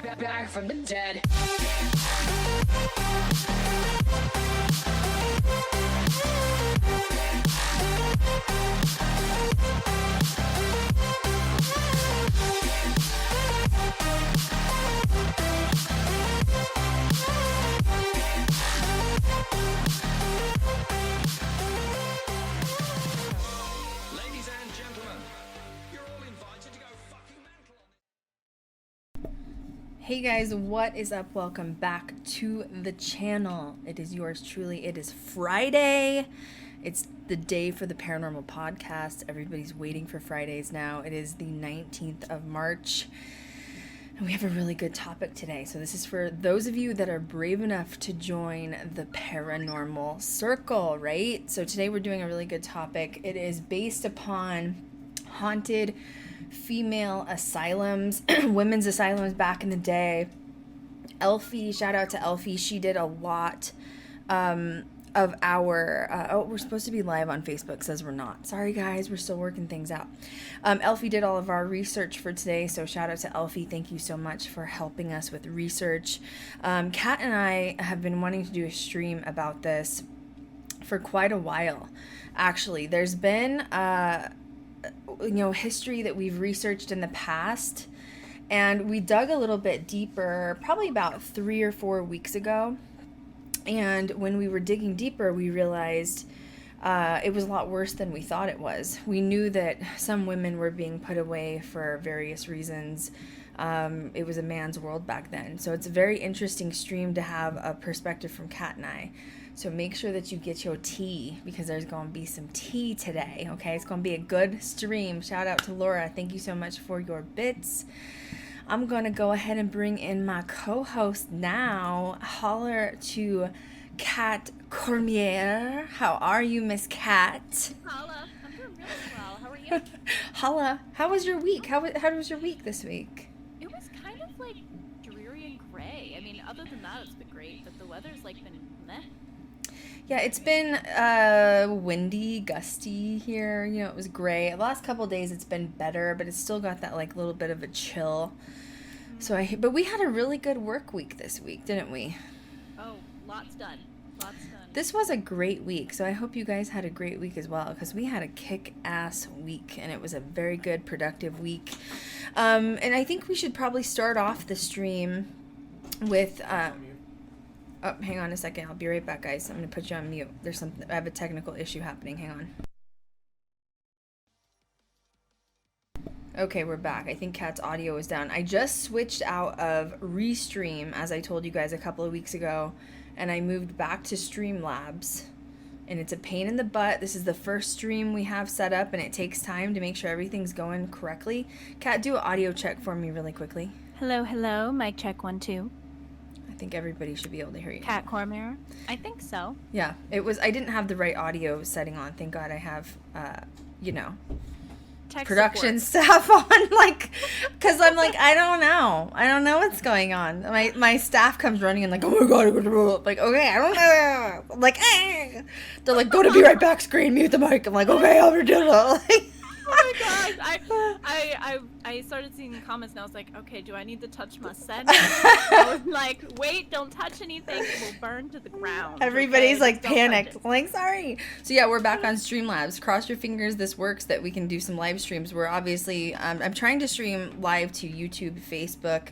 Back from the dead. Ladies and gentlemen, you're all invited to go fucking mental. Hey guys, what is up? Welcome back to the channel. It is yours truly. It is Friday. It's the day for the Paranormal Podcast. Everybody's waiting for Fridays now. It is the 19th of March. And we have a really good topic today. So this is for those of you that are brave enough to join the paranormal circle, right? So today we're doing a really good topic. It is based upon haunted female asylums, women's asylums back in the day. Elfie, shout out to Elfie. She did a lot of our, we're supposed to be live on Facebook, says we're not. Sorry guys, we're still working things out. Elfie did all of our research for today, so shout out to Elfie. Thank you so much for helping us with research. Kat and I have been wanting to do a stream about this for quite a while. Actually, there's been history that we've researched in the past, and we dug a little bit deeper probably about 3 or 4 weeks ago. And when we were digging deeper, we realized it was a lot worse than we thought it was. We knew that some women were being put away for various reasons. It was a man's world back then. So it's a very interesting stream to have a perspective from Kat and I. So make sure that you get your tea, because there's going to be some tea today, okay? It's going to be a good stream. Shout out to Laura. Thank you so much for your bits. I'm going to go ahead and bring in my co-host now. Holler to Kat Cormier. How are you, Miss Kat? Holla. I'm doing really well. How are you? Holla. How was your week? How was your week this week? It was kind of like dreary and gray. I mean, other than that, it's been great, but the weather's like been meh. Yeah, it's been windy, gusty here. It was gray. The last couple of days it's been better, but it's still got that like little bit of a chill. But we had a really good work week this week, didn't we? Oh, lots done. This was a great week, so I hope you guys had a great week as well, because we had a kick-ass week, and it was a very good, productive week. And I think we should probably start off the stream with... Oh, hang on a second. I'll be right back, guys. I'm going to put you on mute. I have a technical issue happening. Hang on. Okay, we're back. I think Kat's audio is down. I just switched out of Restream, as I told you guys a couple of weeks ago, and I moved back to Streamlabs. And it's a pain in the butt. This is the first stream we have set up, and it takes time to make sure everything's going correctly. Kat, do an audio check for me really quickly. Hello. Mic check 1 2. I think everybody should be able to hear you. Kat Cormier? I think so. Yeah, I didn't have the right audio setting on. Thank God I have, Tech production support. staff on, because I'm like, I don't know what's going on. My staff comes running and like, oh my God, like, okay, I don't know. I'm like, they're like, go to be right back screen, mute the mic. I'm like, okay, I'll do it. Oh my God. I started seeing comments and I was like, okay, do I need to touch my setting? I was like, wait, don't touch anything. It will burn to the ground. Everybody's okay? like Don't panicked. touch I'm like, sorry. So yeah, we're back on Streamlabs. Cross your fingers this works, that we can do some live streams. We're obviously, I'm trying to stream live to YouTube, Facebook,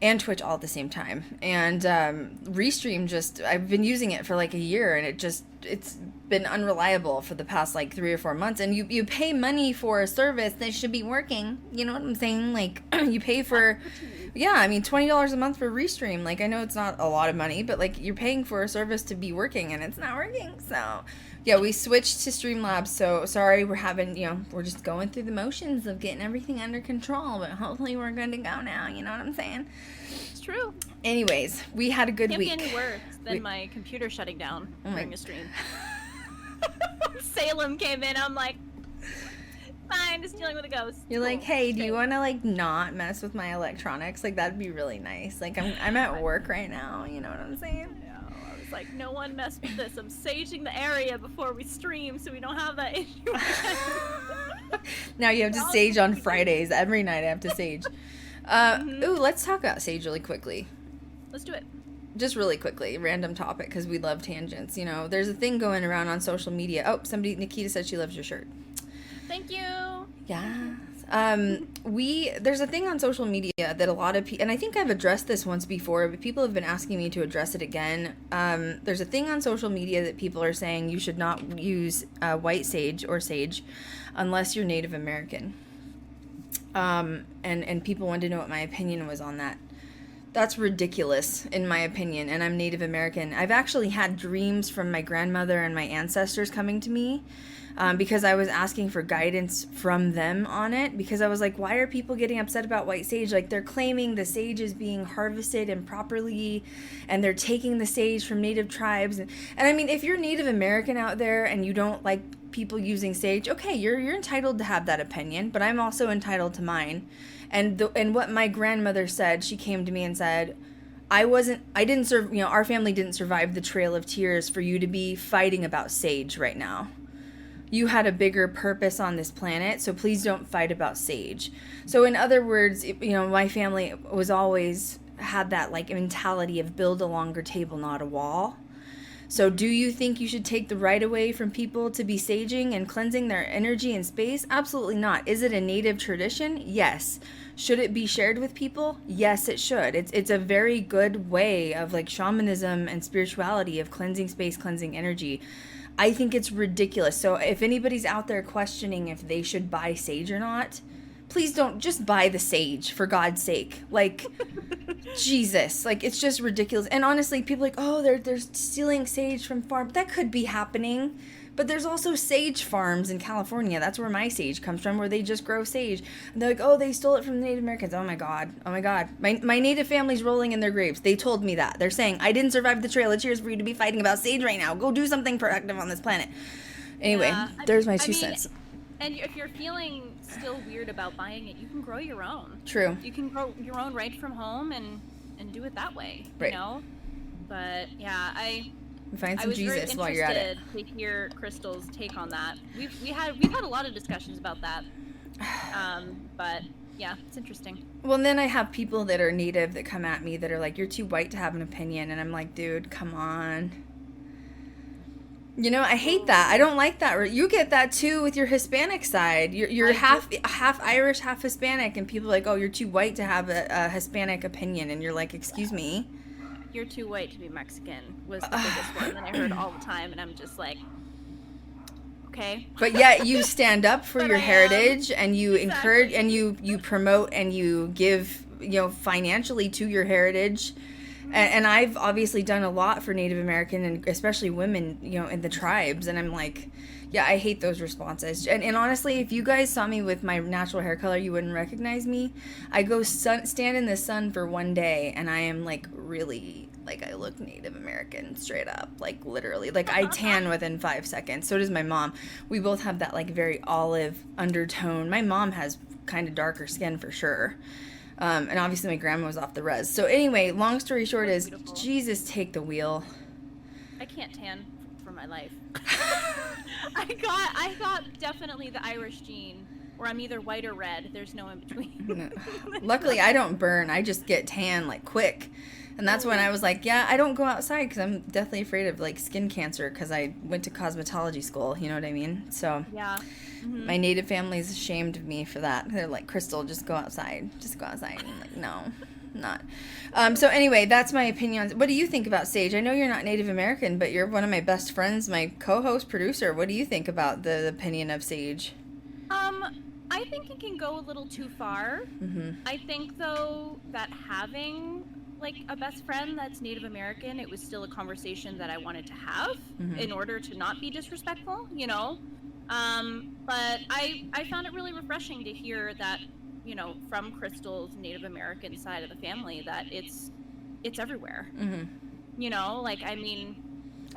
and Twitch all at the same time. And Restream I've been using it for like a year, and it's been unreliable for the past like 3 or 4 months. And you pay money for a service that should be working. You know what I'm saying? Like, you pay for, yeah, I mean, $20 a month for Restream. Like, I know it's not a lot of money, but like, you're paying for a service to be working, and it's not working. So yeah, we switched to Streamlabs. So sorry, we're just going through the motions of getting everything under control, but hopefully we're good to go now. You know what I'm saying? It's true. Anyways, we had a good Can't week. be any worse than my computer shutting down Oh my- during a stream. Salem came in. I'm like, fine, just dealing with a ghost. You're like, Cool. hey, do you Okay. want to like not mess with my electronics? Like, that'd be really nice. Like, I'm at work right now. You know what I'm saying? No, I was like, no one mess with this. I'm saging the area before we stream so we don't have that issue again. Now you have to sage on Fridays. Every night I have to sage. Ooh, let's talk about sage really quickly. Let's do it. Just really quickly, random topic, because we love tangents. You know, there's a thing going around on social media. Oh, Nikita said she loves your shirt. Thank you. Yeah. There's a thing on social media that a lot of people, and I think I've addressed this once before, but people have been asking me to address it again. There's a thing on social media that people are saying you should not use white sage or sage unless you're Native American. And people wanted to know what my opinion was on that. That's ridiculous, in my opinion, and I'm Native American. I've actually had dreams from my grandmother and my ancestors coming to me because I was asking for guidance from them on it, because I was like, why are people getting upset about white sage? Like, they're claiming the sage is being harvested improperly, and they're taking the sage from Native tribes. And I mean, if you're Native American out there and you don't like people using sage, okay, you're entitled to have that opinion, but I'm also entitled to mine. And what my grandmother said, she came to me and said, our family didn't survive the Trail of Tears for you to be fighting about sage right now. You had a bigger purpose on this planet, so please don't fight about sage. So in other words, my family was always had that like mentality of build a longer table, not a wall. So do you think you should take the right away from people to be saging and cleansing their energy and space? Absolutely not. Is it a native tradition? Yes. Should it be shared with people? Yes, it should. It's a very good way of like shamanism and spirituality of cleansing space, cleansing energy. I think it's ridiculous. So if anybody's out there questioning if they should buy sage or not, please don't just buy the sage, for God's sake. Like, Jesus, like, it's just ridiculous. And honestly, people are like, oh, they're stealing sage from farms. That could be happening. But there's also sage farms in California. That's where my sage comes from, where they just grow sage. And they're like, oh, they stole it from the Native Americans. Oh my God. My Native family's rolling in their graves. They told me that. They're saying, I didn't survive the Trail of Tears for you to be fighting about sage right now. Go do something productive on this planet. Anyway, there's my 2 cents. And if you're feeling still weird about buying it, you can grow your own. True. You can grow your own right from home and do it that way. Right. You know? But yeah, find some I was Jesus while you're at it. very interested to hear Krystal's take on that. We've had a lot of discussions about that. But yeah, it's interesting. Well, and then I have people that are Native that come at me that are like, you're too white to have an opinion. And I'm like, dude, come on. I hate that. I don't like that. You get that too with your Hispanic side. You're half Irish, half Hispanic, and people are like, oh, you're too white to have a Hispanic opinion. And you're like, excuse me? You're too white to be Mexican was the biggest one that I heard all the time, and I'm just like, okay. But yet you stand up for your heritage, and you encourage, and you promote, and you give, financially to your heritage. And I've obviously done a lot for Native American and especially women, in the tribes. And I'm like, yeah, I hate those responses. And honestly, if you guys saw me with my natural hair color, you wouldn't recognize me. I go stand in the sun for one day, and I am like really, like, I look Native American straight up, like literally. Like, I tan within 5 seconds. So does my mom. We both have that like very olive undertone. My mom has kind of darker skin for sure. And obviously my grandma was off the res. So anyway, long story short is, beautiful. Jesus, take the wheel. I can't tan for my life. I got definitely the Irish gene, where I'm either white or red. There's no in between. Luckily, I don't burn. I just get tan like quick. And that's when I was like, yeah, I don't go outside because I'm deathly afraid of like skin cancer because I went to cosmetology school. You know what I mean? So yeah. Mm-hmm. My Native family's ashamed of me for that. They're like, Krystal, just go outside. Just go outside. And I'm like, no, not. So anyway, that's my opinion. What do you think about sage? I know you're not Native American, but you're one of my best friends, my co-host, producer. What do you think about the opinion of sage? I think it can go a little too far. Mm-hmm. I think, though, that having like a best friend that's Native American, it was still a conversation that I wanted to have in order to not be disrespectful, but I found it really refreshing to hear that, from Krystal's Native American side of the family, that it's everywhere. Oh,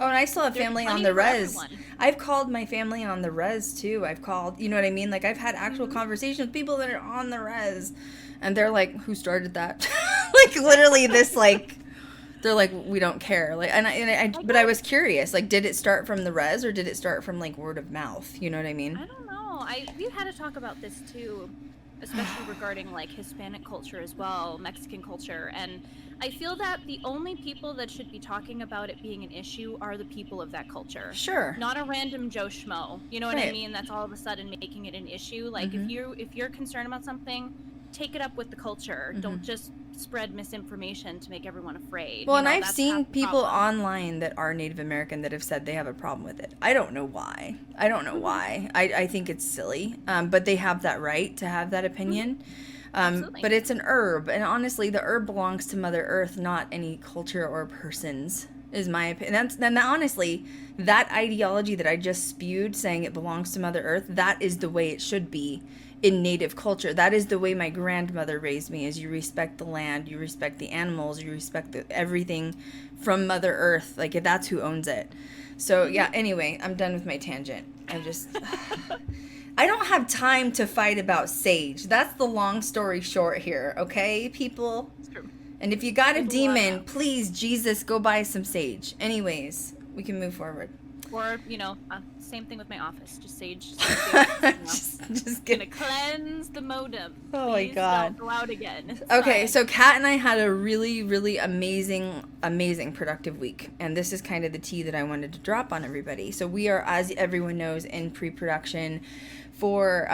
and I still have family on the res. I've called my family on the res too. I've called, you know what I mean? Like, I've had actual conversations with people that are on the res, and they're like, who started that? Like, literally this, like, they're like, we don't care. Like, but I was curious, like, did it start from the res or did it start from like word of mouth? You know what I mean? I don't know. We've had to talk about this too. especially regarding like Hispanic culture as well, Mexican culture. And I feel that the only people that should be talking about it being an issue are the people of that culture. Sure. Not a random Joe Schmo. You know what I Right. mean? That's all of a sudden making it an issue. Like if you're concerned about something, take it up with the culture. Don't just spread misinformation to make everyone afraid. Well, You know, and I've that's seen half the people problem. online that are Native American that have said they have a problem with it. I don't know why. I think it's silly. But they have that right to have that opinion. Absolutely. But it's an herb, and honestly, the herb belongs to Mother Earth, not any culture or persons, is my opinion. And honestly, that ideology that I just spewed, saying it belongs to Mother Earth, that is the way it should be in Native culture. That is the way my grandmother raised me, is you respect the land, you respect the animals, you respect everything from Mother Earth. Like, that's who owns it. So, yeah, anyway, I'm done with my tangent. I don't have time to fight about sage. That's the long story short here, okay, people? It's true. And if you got a There's a demon, lot. please, Jesus, go buy some sage. Anyways, we can move forward. Or, same thing with my office. Just sage. Just Gonna get. cleanse the modem. Oh my Please God. Don't go out again. It's Okay, fine. so Kat and I had a really, really amazing productive week. And this is kind of the tea that I wanted to drop on everybody. So we are, as everyone knows, in pre-production for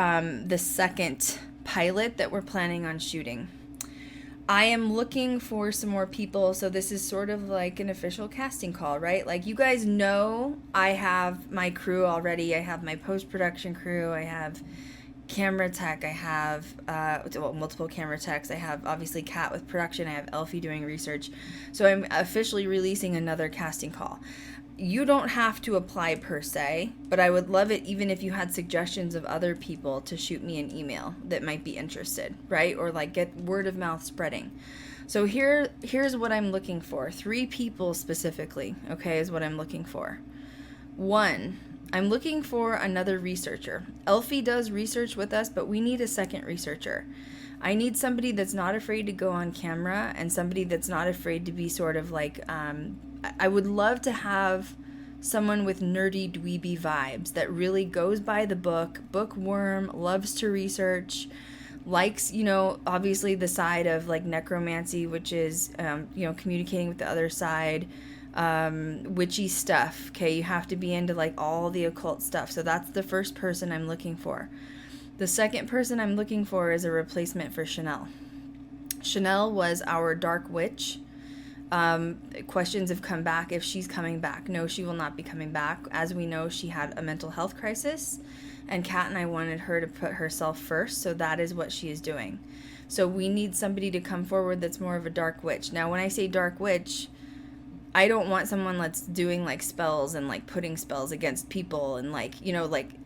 the second pilot that we're planning on shooting. I am looking for some more people, so this is sort of like an official casting call, right? Like, you guys know I have my crew already. I have my post-production crew. I have camera tech. I have multiple camera techs. I have, obviously, Kat with production. I have Elfie doing research. So I'm officially releasing another casting call. You don't have to apply per se, but I would love it even if you had suggestions of other people to shoot me an email that might be interested, right? Or like get word of mouth spreading. So here's what I'm looking for. 3 people specifically, okay, is what I'm looking for. 1, I'm looking for another researcher. Elfie does research with us, but we need a second researcher. I need somebody that's not afraid to go on camera and somebody that's not afraid to be sort of like, I would love to have someone with nerdy dweeby vibes that really goes by the book, bookworm, loves to research, likes, obviously the side of like necromancy, which is, communicating with the other side, witchy stuff. Okay, you have to be into like all the occult stuff. So that's the first person I'm looking for. The second person I'm looking for is a replacement for Chanel. Chanel was our dark witch. Questions have come back if she's coming back. No, she will not be coming back. As we know, she had a mental health crisis, and Kat and I wanted her to put herself first, so that is what she is doing. So we need somebody to come forward that's more of a dark witch. Now, when I say dark witch, I don't want someone that's doing like spells and like putting spells against people and like,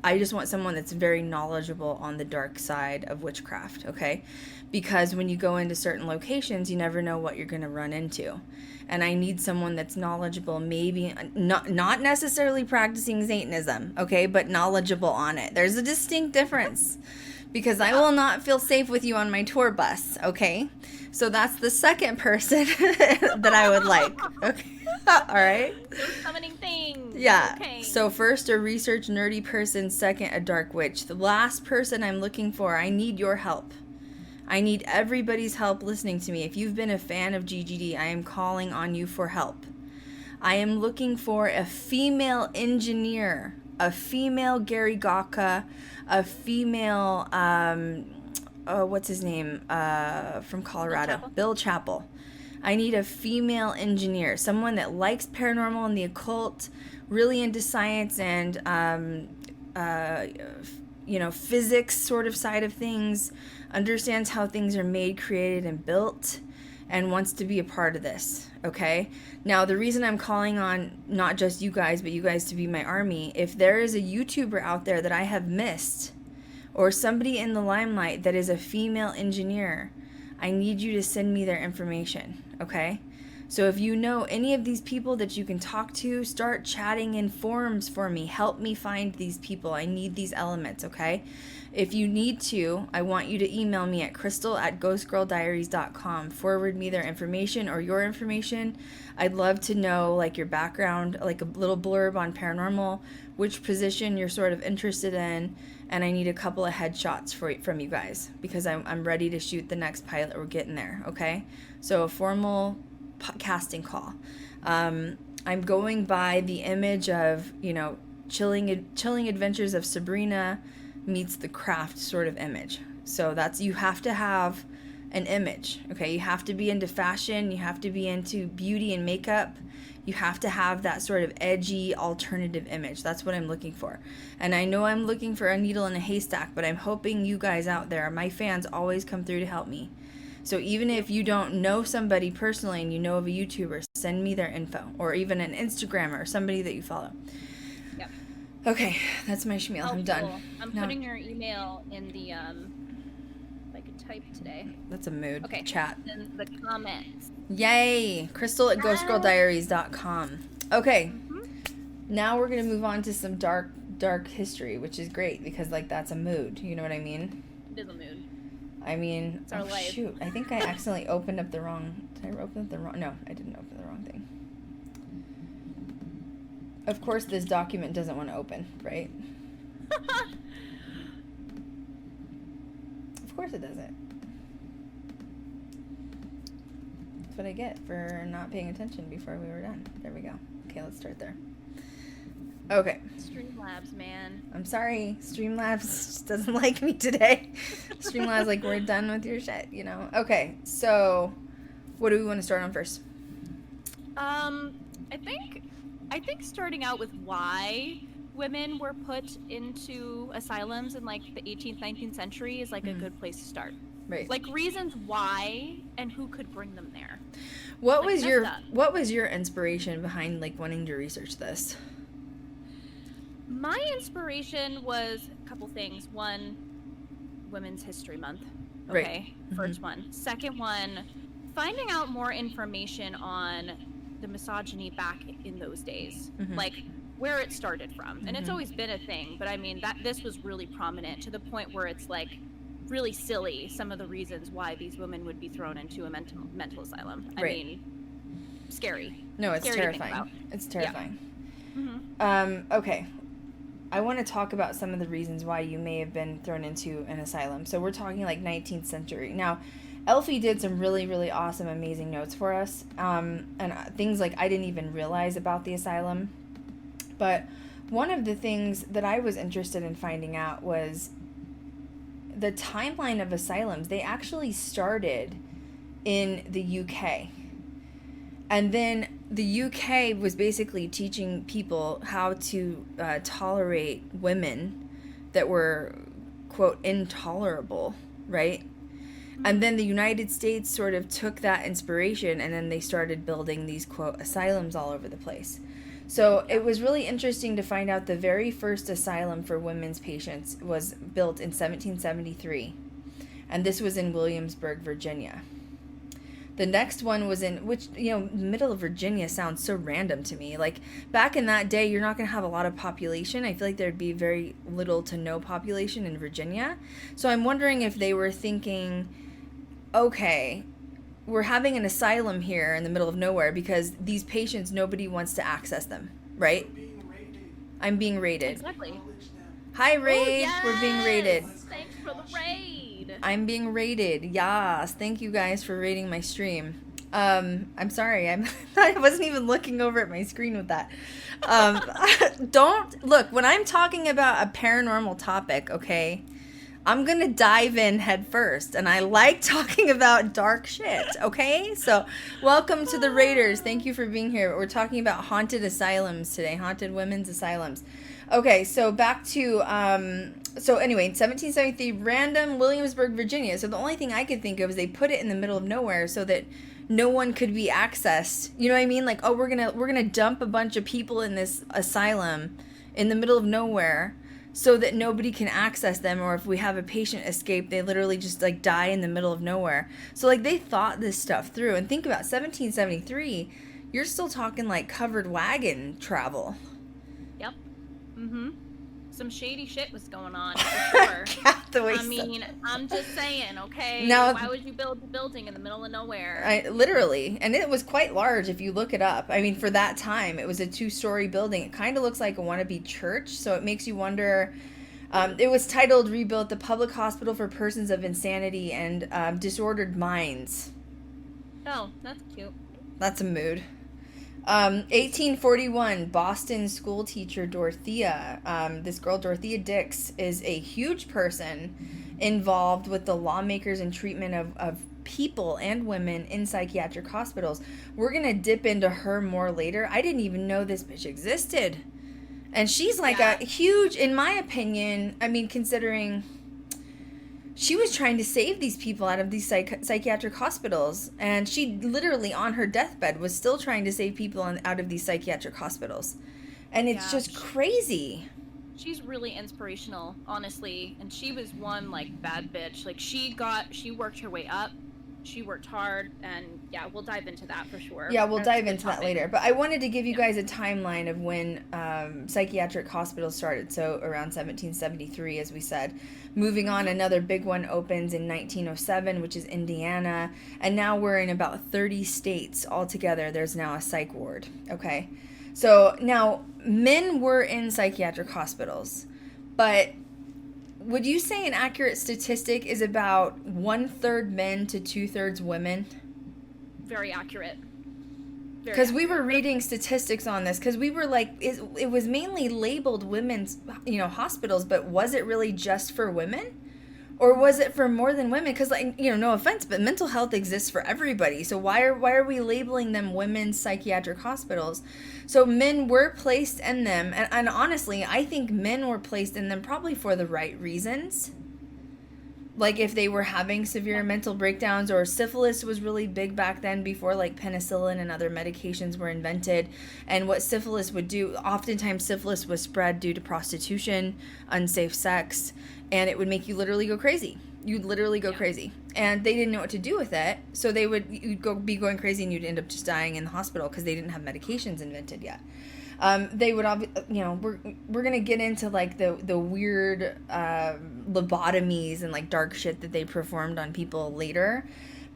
I just want someone that's very knowledgeable on the dark side of witchcraft, okay? Because when you go into certain locations, you never know what you're going to run into. And I need someone that's knowledgeable, maybe not necessarily practicing Satanism, okay, but knowledgeable on it. There's a distinct difference. Because I will not feel safe with you on my tour bus, okay? So that's the second person that I would like, okay? All right? Those summoning things. Yeah. Okay. So first, a research nerdy person. Second, a dark witch. The last person I'm looking for, I need your help. I need everybody's help listening to me. If you've been a fan of GGD, I am calling on you for help. I am looking for a female engineer, a female Gary Gawka, a female, what's his name, from Colorado, Bill Chappell. I need a female engineer, someone that likes paranormal and the occult, really into science and, physics sort of side of things, understands how things are made, created, and built, and wants to be a part of this, okay? Now, the reason I'm calling on not just you guys, but you guys to be my army, if there is a YouTuber out there that I have missed, or somebody in the limelight that is a female engineer, I need you to send me their information, okay? So if you know any of these people that you can talk to, start chatting in forums for me. Help me find these people. I need these elements, okay? If you need to, I want you to email me at krystal@ghostgirldiaries.com. Forward me their information or your information. I'd love to know, like, your background, like a little blurb on paranormal, which position you're sort of interested in, and I need a couple of headshots from you guys, because I'm ready to shoot the next pilot. We're getting there, okay? So a formal casting call. I'm going by the image of, chilling adventures of Sabrina meets The Craft sort of image. So you have to have an image, okay? You have to be into fashion, you have to be into beauty and makeup, you have to have that sort of edgy alternative image. That's what I'm looking for. And I know I'm looking for a needle in a haystack, but I'm hoping you guys out there, my fans, always come through to help me. So even if you don't know somebody personally and you know of a YouTuber, send me their info, or even an Instagrammer or somebody that you follow. Yep. Okay, that's my schmeal. I'm done. Cool. I'm putting your email in the type today. That's a mood. Okay. Chat. In the comments. Yay! Krystal at ghostgirldiaries.com. Okay. Mm-hmm. Now we're gonna move on to some dark history, which is great because that's a mood. You know what I mean? It is a mood. I mean, it's our life. Shoot! I think I accidentally opened up the wrong. Did I open up the wrong? No, I didn't open the wrong thing. Of course, this document doesn't want to open, right? Of course it doesn't. That's what I get for not paying attention before we were done. There we go. Okay, let's start there. Okay. Streamlabs, man. I'm sorry. Streamlabs just doesn't like me today. Streamlabs we're done with your shit, Okay, so what do we want to start on first? I think starting out with why women were put into asylums in the 18th, 19th century is a good place to start. Right. Reasons why and who could bring them there. What was your inspiration behind wanting to research this? My inspiration was a couple things. One, Women's History Month. Okay. Right. First one. Second one, finding out more information on the misogyny back in those days. Mm-hmm. Where it started from. And Mm-hmm. it's always been a thing, but I mean this was really prominent to the point where it's really silly, some of the reasons why these women would be thrown into a mental asylum. I mean, scary. No, it's scary terrifying. It's terrifying. Yeah. Mm-hmm. Okay. I want to talk about some of the reasons why you may have been thrown into an asylum. So we're talking 19th century. Now, Elfie did some really, really awesome, amazing notes for us. And things I didn't even realize about the asylum. But one of the things that I was interested in finding out was the timeline of asylums. They actually started in the UK. And then the UK was basically teaching people how to tolerate women that were, quote, intolerable, right? Mm-hmm. And then the United States sort of took that inspiration and then they started building these, quote, asylums all over the place. So it was really interesting to find out the very first asylum for women's patients was built in 1773. And this was in Williamsburg, Virginia. The next one was in, middle of Virginia sounds so random to me. Back in that day, you're not going to have a lot of population. I feel like there'd be very little to no population in Virginia. So I'm wondering if they were thinking, okay, we're having an asylum here in the middle of nowhere because these patients, nobody wants to access them, right? I'm being raided. Exactly. Hi, Raid. Oh, yes! We're being raided. Thanks for the raid. I'm being raided. Yes. Thank you guys for raiding my stream. I'm sorry. I wasn't even looking over at my screen with that. Don't look when I'm talking about a paranormal topic, okay? I'm going to dive in head first, and I like talking about dark shit, okay? So, welcome to the Raiders. Thank you for being here. We're talking about haunted asylums today, haunted women's asylums. Okay, so back to, anyway, 1773, random Williamsburg, Virginia. So the only thing I could think of is they put it in the middle of nowhere so that no one could be accessed. You know what I mean? We're gonna dump a bunch of people in this asylum in the middle of nowhere, so that nobody can access them, or if we have a patient escape, they literally just die in the middle of nowhere. So they thought this stuff through. And think about 1773, you're still talking covered wagon travel. Yep. Mm-hmm. Some shady shit was going on for sure. I'm just saying, okay? Now, why would you build a building in the middle of nowhere? Literally. And it was quite large if you look it up. I mean, for that time, it was a 2-story building. It kind of looks like a wannabe church, so it makes you wonder, It was titled Rebuilt, the Public Hospital for Persons of Insanity and Disordered Minds. Oh, that's cute. That's a mood. 1841, Boston school teacher Dorothea. This girl, Dorothea Dix, is a huge person involved with the lawmakers and treatment of people and women in psychiatric hospitals. We're going to dip into her more later. I didn't even know this bitch existed. And she's like a huge, in my opinion, I mean, considering she was trying to save these people out of these psychiatric hospitals. And she literally, on her deathbed, was still trying to save people out of these psychiatric hospitals. And it's just crazy. She's really inspirational, honestly. And she was one, like, bad bitch. Like, she worked her way up. She worked hard, and we'll dive into that for sure. Yeah, we'll dive into that later. But I wanted to give you guys a timeline of when psychiatric hospitals started. So around 1773, as we said. Moving on, another big one opens in 1907, which is Indiana. And now we're in about 30 states altogether. There's now a psych ward. Okay. So now men were in psychiatric hospitals, but would you say an accurate statistic is about 1/3 men to 2/3 women? Very accurate. Because we were reading statistics on this, because we were like, it was mainly labeled women's, hospitals, but was it really just for women? Or was it for more than women? Because, no offense, but mental health exists for everybody. So why are we labeling them women's psychiatric hospitals? So men were placed in them. And honestly, I think men were placed in them probably for the right reasons. Like if they were having severe mental breakdowns, or syphilis was really big back then before like penicillin and other medications were invented. And what syphilis would do, oftentimes syphilis was spread due to prostitution, unsafe sex, and it would make you literally go crazy. You'd literally go crazy. And they didn't know what to do with it. So you'd be going crazy and you'd end up just dying in the hospital because they didn't have medications invented yet. They would, we're going to get into like the weird lobotomies and like dark shit that they performed on people later.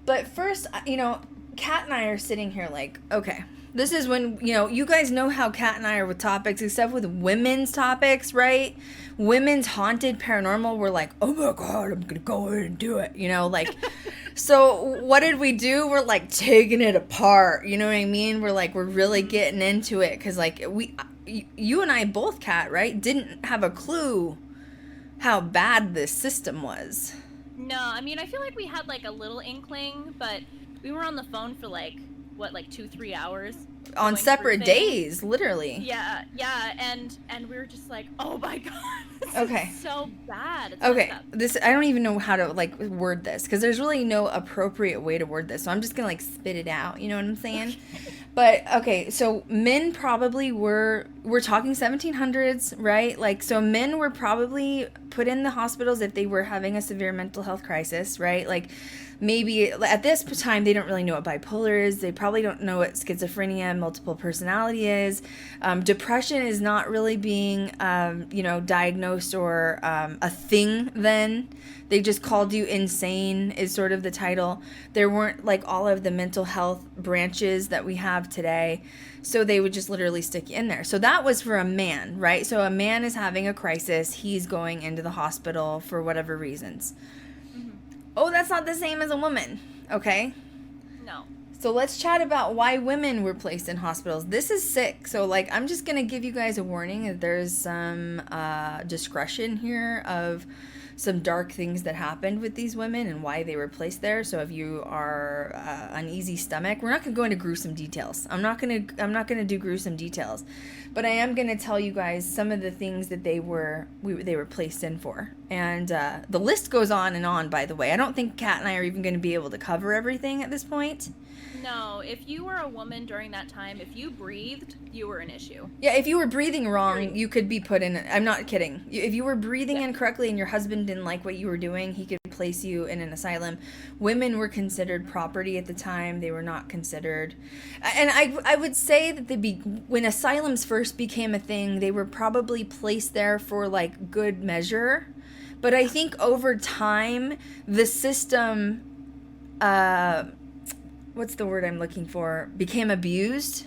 But first, Kat and I are sitting here like, okay, this is when, you guys know how Kat and I are with topics, except with women's topics, right? Women's haunted paranormal, we're like, oh my God, I'm going to go in and do it, So what did we do? We're like taking it apart. You know what I mean? We're really getting into it. Cause like you and I both, Kat, right? Didn't have a clue how bad this system was. No, I mean, I feel like we had like a little inkling, but we were on the phone for like 2-3 hours on separate days, literally. Yeah, and we were just like, oh my God, this is so bad. It's okay, I don't even know how to like word this, because there's really no appropriate way to word this, so I'm just gonna like spit it out, you know what I'm saying? But okay, so men probably we're talking 1700s, right? Like, so men were probably put in the hospitals if they were having a severe mental health crisis, right? Like, maybe at this time they don't really know what bipolar is. They probably don't know what schizophrenia, multiple personality is. Depression is not really being, diagnosed or a thing then. They just called you insane is sort of the title. There weren't like all of the mental health branches that we have today. So they would just literally stick you in there. So that was for a man, right? So a man is having a crisis. He's going into the hospital for whatever reasons. Oh, that's not the same as a woman, okay? No. So let's chat about why women were placed in hospitals. This is sick. So, like, I'm just going to give you guys a warning that there's some discretion here of some dark things that happened with these women and why they were placed there. So if you are uneasy stomach, we're not going to go into gruesome details. I'm not going to do gruesome details, but I am going to tell you guys some of the things that they were placed in for. And the list goes on and on, by the way. I don't think Kat and I are even going to be able to cover everything at this point. No, if you were a woman during that time, if you breathed, you were an issue. Yeah, if you were breathing wrong, you could be put in. I'm not kidding. If you were breathing incorrectly and your husband didn't like what you were doing, he could place you in an asylum. Women were considered property at the time. They were not considered. And I would say that when asylums first became a thing, they were probably placed there for like good measure. But I think over time, the system, what's the word I'm looking for, became abused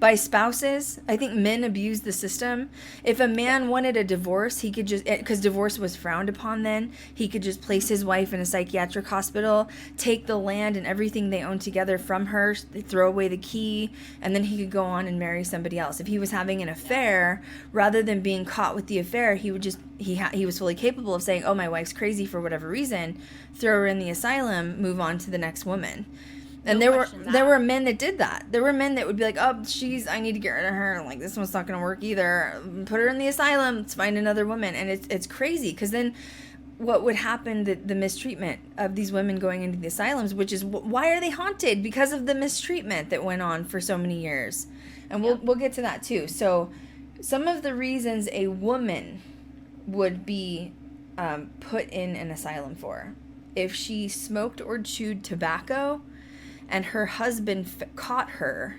by spouses. I think men abuse the system. If a man wanted a divorce, he could just, because divorce was frowned upon then, he could just place his wife in a psychiatric hospital, take the land and everything they owned together from her, throw away the key, and then he could go on and marry somebody else. If he was having an affair, rather than being caught with the affair, he would just, he was fully capable of saying, oh, my wife's crazy for whatever reason, throw her in the asylum, move on to the next woman. And there were men that did that. There were men that would be like, oh, I need to get rid of her. Like, this one's not going to work either. Put her in the asylum. Let's find another woman. And it's crazy, because then what would happen, the mistreatment of these women going into the asylums, which is, why are they haunted? Because of the mistreatment that went on for so many years. And we'll get to that too. So some of the reasons a woman would be put in an asylum for, if she smoked or chewed tobacco, and her husband caught her,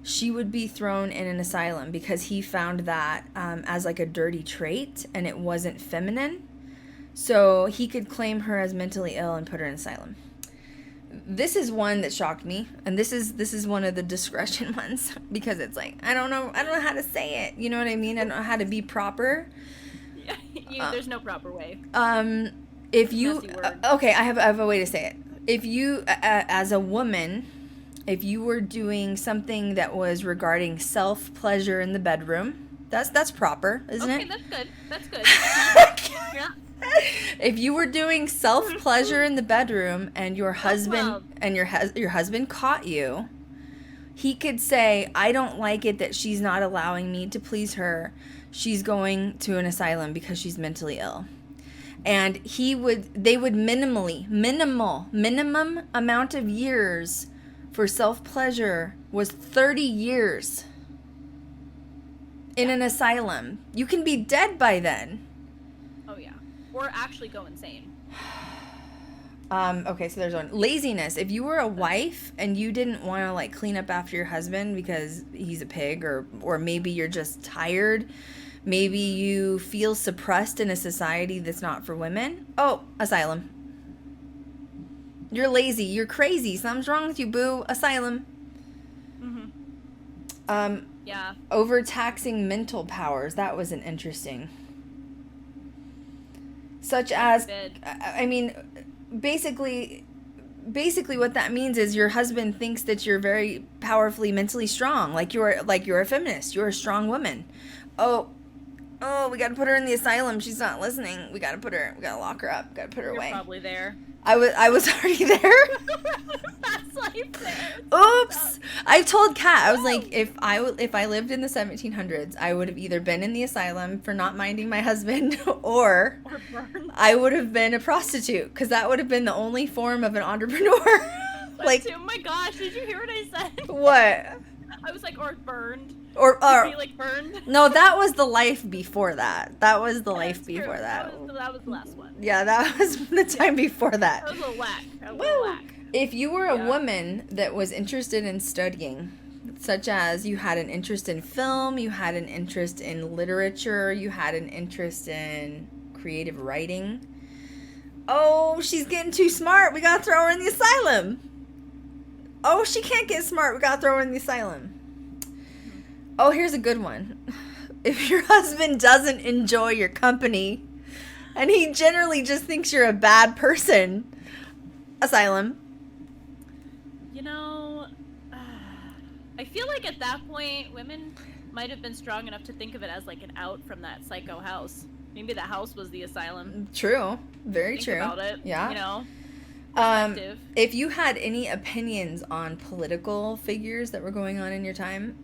she would be thrown in an asylum because he found that as like a dirty trait, and it wasn't feminine. So he could claim her as mentally ill and put her in an asylum. This is one that shocked me, and this is one of the discretion ones, because it's like, I don't know how to say it. You know what I mean? I don't know how to be proper. Yeah, there's no proper way. If you okay, I have a way to say it. If you, as a woman, if you were doing something that was regarding self-pleasure in the bedroom, that's proper, isn't it? Okay, that's good. Yeah. If you were doing self-pleasure in the bedroom and your husband your husband caught you, he could say, I don't like it that she's not allowing me to please her. She's going to an asylum because she's mentally ill. And they would minimum amount of years for self-pleasure was 30 years in an asylum. You can be dead by then. Oh, yeah. Or actually go insane. Okay, so there's one. Laziness. If you were a wife and you didn't want to, like, clean up after your husband because he's a pig, or maybe you're just tired, maybe you feel suppressed in a society that's not for women. Oh, asylum. You're lazy. You're crazy. Something's wrong with you, boo. Asylum. Mm-hmm. Yeah. Overtaxing mental powers. That was an interesting. Such as, I mean, basically what that means is your husband thinks that you're very powerfully mentally strong. Like you're a feminist. You're a strong woman. Oh, we got to put her in the asylum. She's not listening. We got to lock her up. Got to put her away. You're probably there. I was already there. That's like there. Oops. I told Kat, I was like, if I lived in the 1700s, I would have either been in the asylum for not minding my husband or burned. I would have been a prostitute, because that would have been the only form of an entrepreneur. Like, oh my gosh, did you hear what I said? What? I was like, or burned. Or be like burned. No, that was the life before that. That was the life before that. That was the last one. Yeah, that was the time before that. That was a whack. If you were a woman that was interested in studying, such as you had an interest in film, you had an interest in literature, you had an interest in creative writing. Oh, she's getting too smart. We gotta throw her in the asylum. Oh, she can't get smart. We gotta throw her in the asylum. Oh, here's a good one. If your husband doesn't enjoy your company, and he generally just thinks you're a bad person, asylum. You know, I feel like at that point, women might have been strong enough to think of it as like an out from that psycho house. Maybe the house was the asylum. True. Very Think true. About it. Yeah. You know. If you had any opinions on political figures that were going on in your time,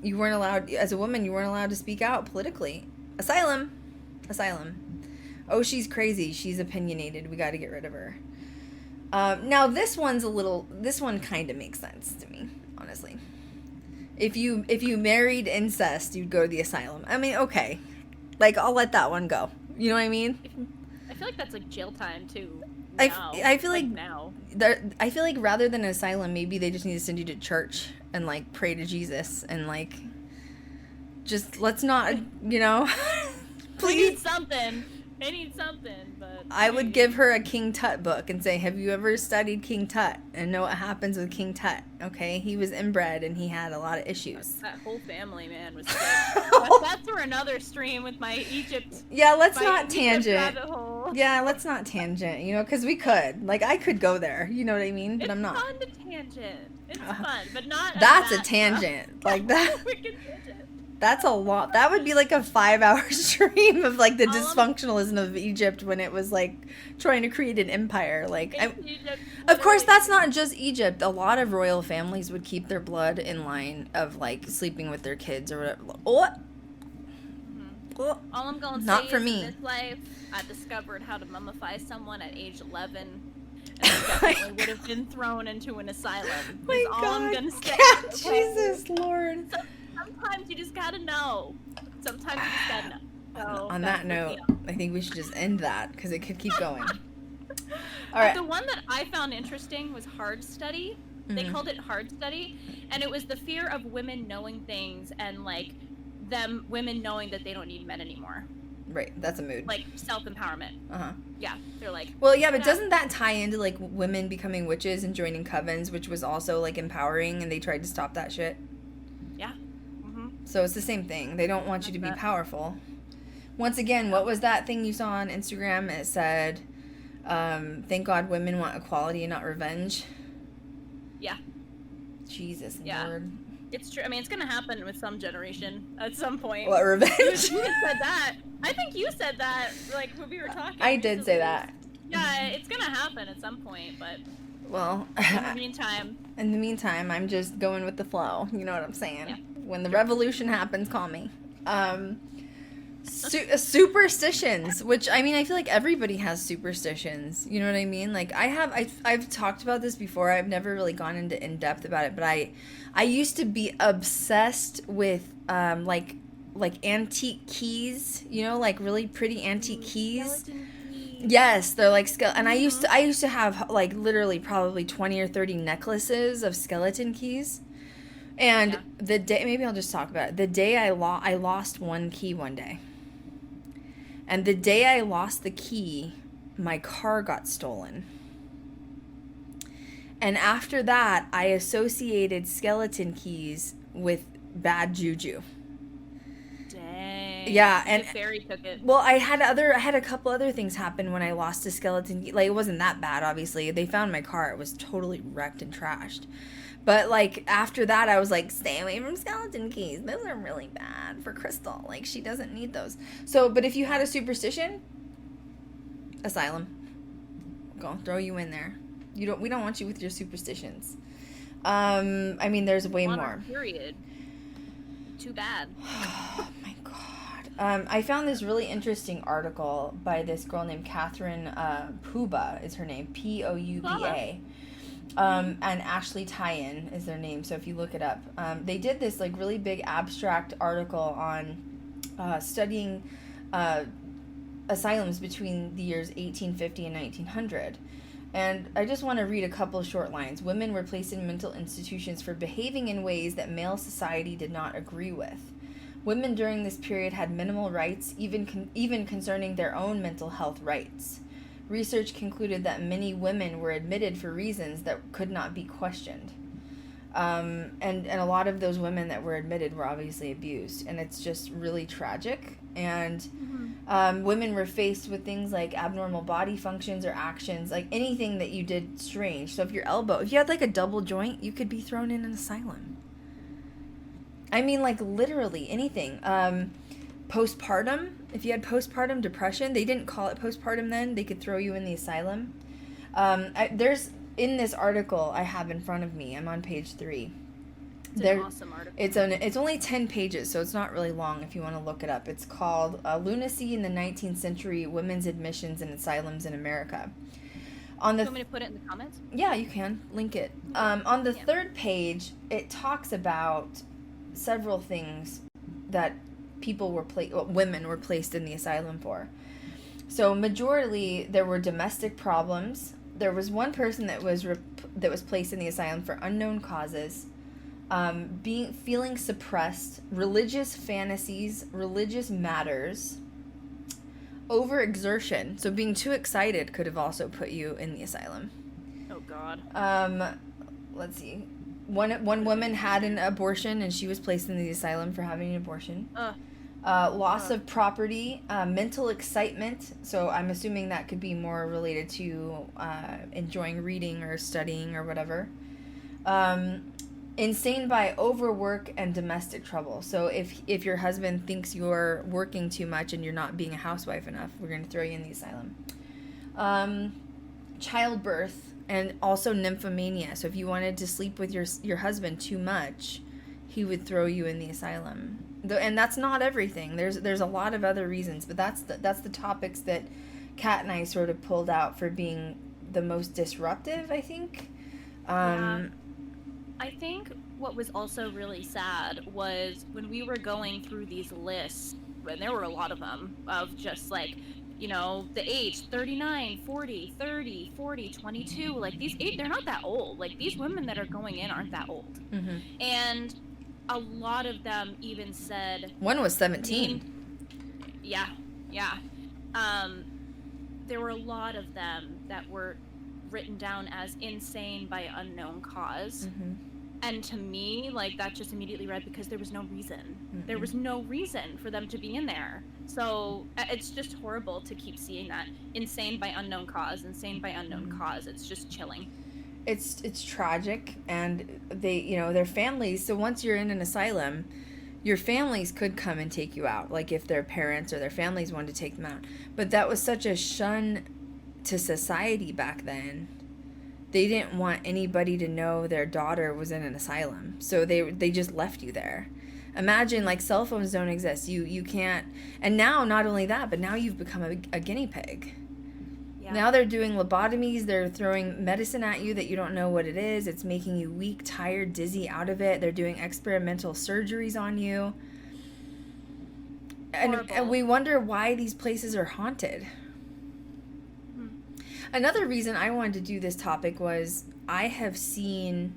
you weren't allowed, as a woman, you weren't allowed to speak out politically. Asylum. Oh, she's crazy. She's opinionated. We got to get rid of her. Now, this one kind of makes sense to me, honestly. If you married incest, you'd go to the asylum. I mean, okay. Like, I'll let that one go. You know what I mean? I feel like that's like jail time, too. I feel like now. I feel like rather than an asylum, maybe they just need to send you to church and like pray to Jesus and like just let's not, you know, please something. They need something, but... I would give her a King Tut book and say, have you ever studied King Tut and know what happens with King Tut? Okay, he was inbred and he had a lot of issues. That whole family, man, was sick. That's for another stream with my Egypt. Yeah, let's not Egypt tangent. rabbit hole. Yeah, let's not tangent, because we could. Like, I could go there, you know what I mean? But I'm not. It's fun to tangent. It's fun, but not... That's a tangent. Like, that... That's a lot. That would be like a 5-hour stream of like the dysfunctionalism of Egypt when it was like trying to create an empire. Like, of course, that's not just Egypt. A lot of royal families would keep their blood in line of like sleeping with their kids or whatever. What? All I'm going to say not for is me. In this life, I discovered how to mummify someone at age 11. And I definitely would have been thrown into an asylum. My all God. I'm going to say. Okay? Jesus, Lord. Sometimes you just gotta know. Sometimes you just gotta know. So on that note, I think we should just end that because it could keep going. All right. The one that I found interesting was hard study. They called it hard study, and it was the fear of women knowing things and like women knowing that they don't need men anymore. Right, that's a mood. Like self-empowerment. Yeah, they're like. Well, yeah, but doesn't that tie into like women becoming witches and joining covens, which was also like empowering, and they tried to stop that shit? Yeah. So it's the same thing. They don't want you to be powerful. Once again, what was that thing you saw on Instagram? It said, thank God women want equality and not revenge. Yeah. Jesus, yeah. Lord. It's true. I mean, it's going to happen with some generation at some point. What, revenge? You said that. I think you said that, like, when we were talking. I did say that. Yeah, it's going to happen at some point, but... Well... In the meantime, I'm just going with the flow. You know what I'm saying? Yeah. When the revolution happens, call me. Superstitions, which, I mean, I feel like everybody has superstitions. You know what I mean? Like, I've talked about this before. I've never really gone into in depth about it, but I used to be obsessed with, like antique keys, like really pretty antique keys. Yes, they're like and I used to have like literally probably 20 or 30 necklaces of skeleton keys. And the day, maybe I'll just talk about it. The day I lost one key one day. And the day I lost the key, my car got stolen. And after that, I associated skeleton keys with bad juju. Dang. Yeah, and the fairy took it. Well, I had a couple other things happen when I lost a skeleton key. Like, it wasn't that bad, obviously. They found my car. It was totally wrecked and trashed. But, like, after that, I was like, stay away from skeleton keys. Those are really bad for Krystal. Like, she doesn't need those. So, but if you had a superstition, asylum. Go, throw you in there. We don't want you with your superstitions. I mean, there's way more. Period. Too bad. Oh, my God. I found this really interesting article by this girl named Catherine Pouba is her name. Pouba. And Ashley Tyen is their name, so if you look it up. They did this like really big abstract article on studying asylums between the years 1850 and 1900. And I just want to read a couple short lines. Women were placed in mental institutions for behaving in ways that male society did not agree with. Women during this period had minimal rights, even concerning their own mental health rights. Research concluded that many women were admitted for reasons that could not be questioned. And a lot of those women that were admitted were obviously abused. And it's just really tragic. And women were faced with things like abnormal body functions or actions, like anything that you did strange. So if you had like a double joint, you could be thrown in an asylum. I mean, like literally anything. Postpartum, if you had postpartum depression, they didn't call it postpartum then, they could throw you in the asylum. There's, in this article I have in front of me, I'm on page 3. It's an awesome article. It's only 10 pages, so it's not really long if you want to look it up. It's called Lunacy in the 19th Century, Women's Admissions in Asylums in America. Do you want me to put it in the comments? Yeah, you can. Link it. On the third page, it talks about several things that women were placed in the asylum for. So majorly there were domestic problems. There was one person that was placed in the asylum for unknown causes, feeling suppressed, religious fantasies, religious matters, overexertion. So being too excited could have also put you in the asylum. Oh, God. Let's see. One woman had an abortion, and she was placed in the asylum for having an abortion. Loss of property, mental excitement. So I'm assuming that could be more related to enjoying reading or studying or whatever. Insane by overwork and domestic trouble. So if your husband thinks you're working too much and you're not being a housewife enough, we're going to throw you in the asylum. Childbirth. And also nymphomania. So if you wanted to sleep with your husband too much, he would throw you in the asylum. And that's not everything. There's a lot of other reasons, but that's the topics that Kat and I sort of pulled out for being the most disruptive, I think. I think what was also really sad was when we were going through these lists, and there were a lot of them, of just like, you know, the age, 39, 40, 30, 40, 22, like these they're not that old. Like these women that are going in aren't that old. Mm-hmm. And a lot of them even said... One was 17. Yeah. There were a lot of them that were written down as insane by unknown cause. Mm-hmm. And to me, like, that just immediately read because there was no reason. Mm-hmm. There was no reason for them to be in there. So it's just horrible to keep seeing that. Insane by unknown cause. It's just chilling. It's tragic, and they, you know, their families. So once you're in an asylum, your families could come and take you out, like if their parents or their families wanted to take them out. But that was such a shun to society back then. They didn't want anybody to know their daughter was in an asylum, so they just left you there. Imagine, like, cell phones don't exist. You can't. And now, not only that, but now you've become a guinea pig. Yeah. Now they're doing lobotomies. They're throwing medicine at you that you don't know what it is. It's making you weak, tired, dizzy out of it. They're doing experimental surgeries on you. And we wonder why these places are haunted. Another reason I wanted to do this topic was I have seen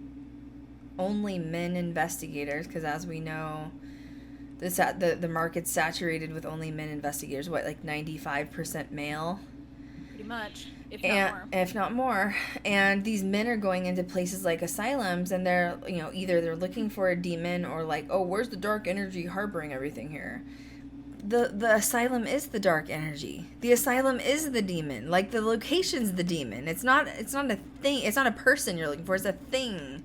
only men investigators, because as we know, the market's saturated with only men investigators. What, like 95% male? Pretty much, if not more. And these men are going into places like asylums, and they're, you know, either they're looking for a demon or like, oh, where's the dark energy harboring everything here? The asylum is the dark energy. The asylum is the demon. Like, the location's the demon. It's not a thing. It's not a person you're looking for. It's a thing.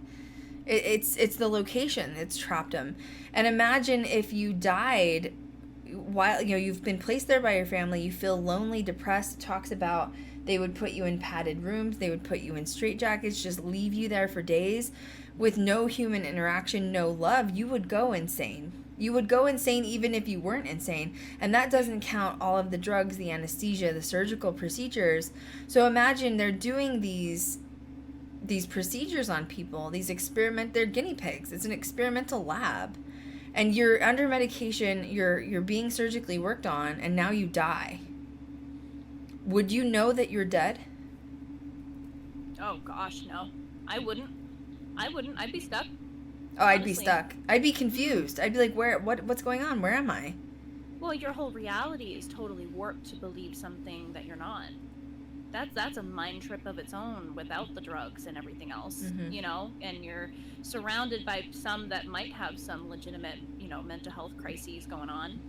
It's the location that's trapped them. And imagine if you died while, you know, you've been placed there by your family. You feel lonely, depressed. It talks about they would put you in padded rooms. They would put you in straitjackets, just leave you there for days with no human interaction, no love. You would go insane. You would go insane even if you weren't insane. And that doesn't count all of the drugs, the anesthesia, the surgical procedures. So imagine they're doing these procedures on people, they're guinea pigs. It's an experimental lab. And you're under medication, you're being surgically worked on, and now you die. Would you know that you're dead? Oh gosh, no. I wouldn't. I'd be stuck. Oh, I'd be stuck. I'd be confused. I'd be like, what's going on? Where am I? Well, your whole reality is totally warped to believe something that you're not. That's a mind trip of its own without the drugs and everything else, mm-hmm. You know? And you're surrounded by some that might have some legitimate, you know, mental health crises going on.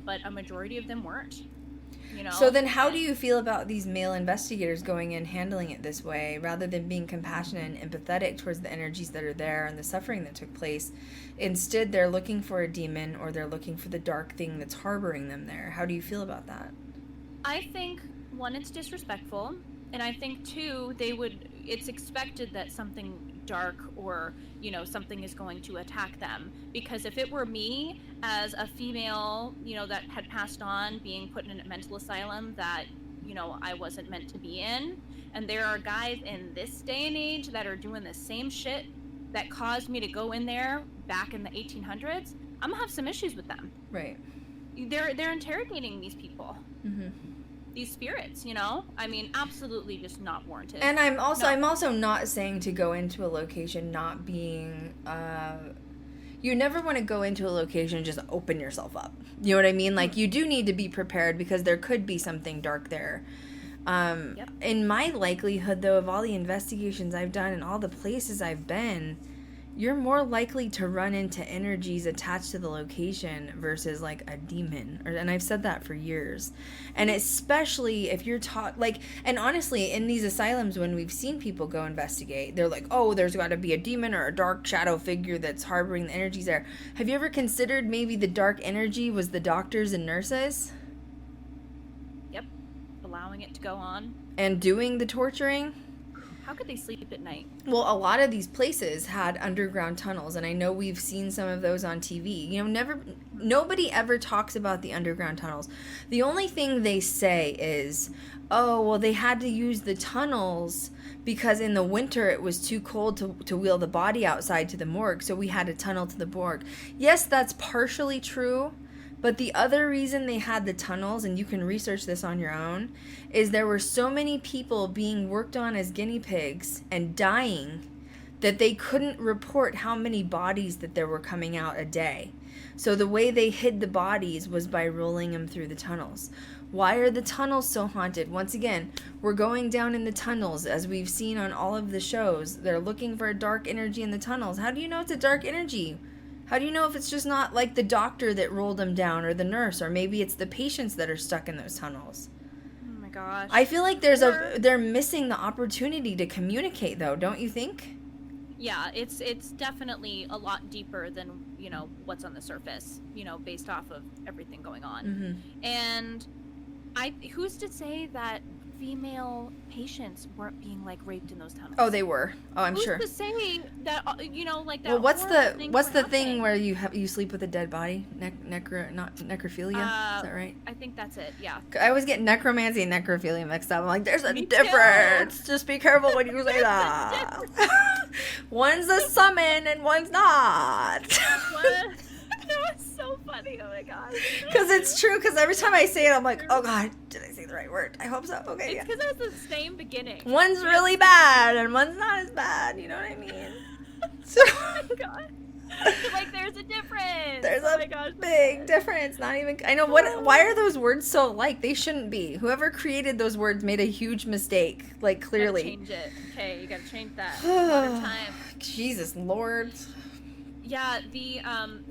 But a majority of them weren't. You know? So then how do you feel about these male investigators going in, handling it this way, rather than being compassionate and empathetic towards the energies that are there and the suffering that took place? Instead, they're looking for a demon, or they're looking for the dark thing that's harboring them there. How do you feel about that? I think, one, it's disrespectful, and I think, two, it's expected that something dark or, you know, something is going to attack them. Because if it were me as a female, you know, that had passed on, being put in a mental asylum that, you know, I wasn't meant to be in, and there are guys in this day and age that are doing the same shit that caused me to go in there back in the 1800s, I'm gonna have some issues with them. Right. They're interrogating these people. Mm-hmm. These spirits, you know? I mean, absolutely just not warranted. And I'm also not saying to go into a location not being, you never want to go into a location and just open yourself up. You know what I mean? Like, you do need to be prepared because there could be something dark there. Yep. In my likelihood, though, of all the investigations I've done and all the places I've been, you're more likely to run into energies attached to the location versus like a demon. And I've said that for years. And especially if you're taught, like, and honestly, in these asylums, when we've seen people go investigate, they're like, oh, there's got to be a demon or a dark shadow figure that's harboring the energies there. Have you ever considered maybe the dark energy was the doctors and nurses? Yep. Allowing it to go on. And doing the torturing? How could they sleep at night? Well, a lot of these places had underground tunnels, and I know we've seen some of those on TV. You know, nobody ever talks about the underground tunnels. The only thing they say is, oh, well, they had to use the tunnels because in the winter it was too cold to wheel the body outside to the morgue, so we had to tunnel to the morgue. Yes, that's partially true. But the other reason they had the tunnels, and you can research this on your own, is there were so many people being worked on as guinea pigs and dying that they couldn't report how many bodies that there were coming out a day. So the way they hid the bodies was by rolling them through the tunnels. Why are the tunnels so haunted? Once again, we're going down in the tunnels, as we've seen on all of the shows. They're looking for a dark energy in the tunnels. How do you know it's a dark energy? How do you know if it's just not like the doctor that rolled them down or the nurse, or maybe it's the patients that are stuck in those tunnels? Oh my gosh. I feel like they're missing the opportunity to communicate, though, don't you think? Yeah, it's definitely a lot deeper than, you know, what's on the surface, you know, based off of everything going on. Mm-hmm. And who's to say that female patients weren't being like raped in those tunnels? Oh, they were. Oh, I'm who's sure. Who's to say that, you know, like that? Well, what's the thing happening? where you sleep with a dead body? Necrophilia? Is that right? I think that's it. Yeah. I always get necromancy and necrophilia mixed up. I'm like, there's a Me difference. too. Just be careful when you say that. One's a summon and one's not. What? That was so funny. Oh my gosh. Because it's true. Because every time I say it, I'm like, oh God, did I say the right word? I hope so. Okay. It's because it was the same beginning. One's really bad and one's not as bad. You know what I mean? So, Oh my god. Like there's a difference. There's oh a my gosh, big difference. Not even. I know what. Why are those words so alike? They shouldn't be. Whoever created those words made a huge mistake. Like clearly. Change it. Okay, you gotta change that. Modern time. Jesus Lord. Yeah, the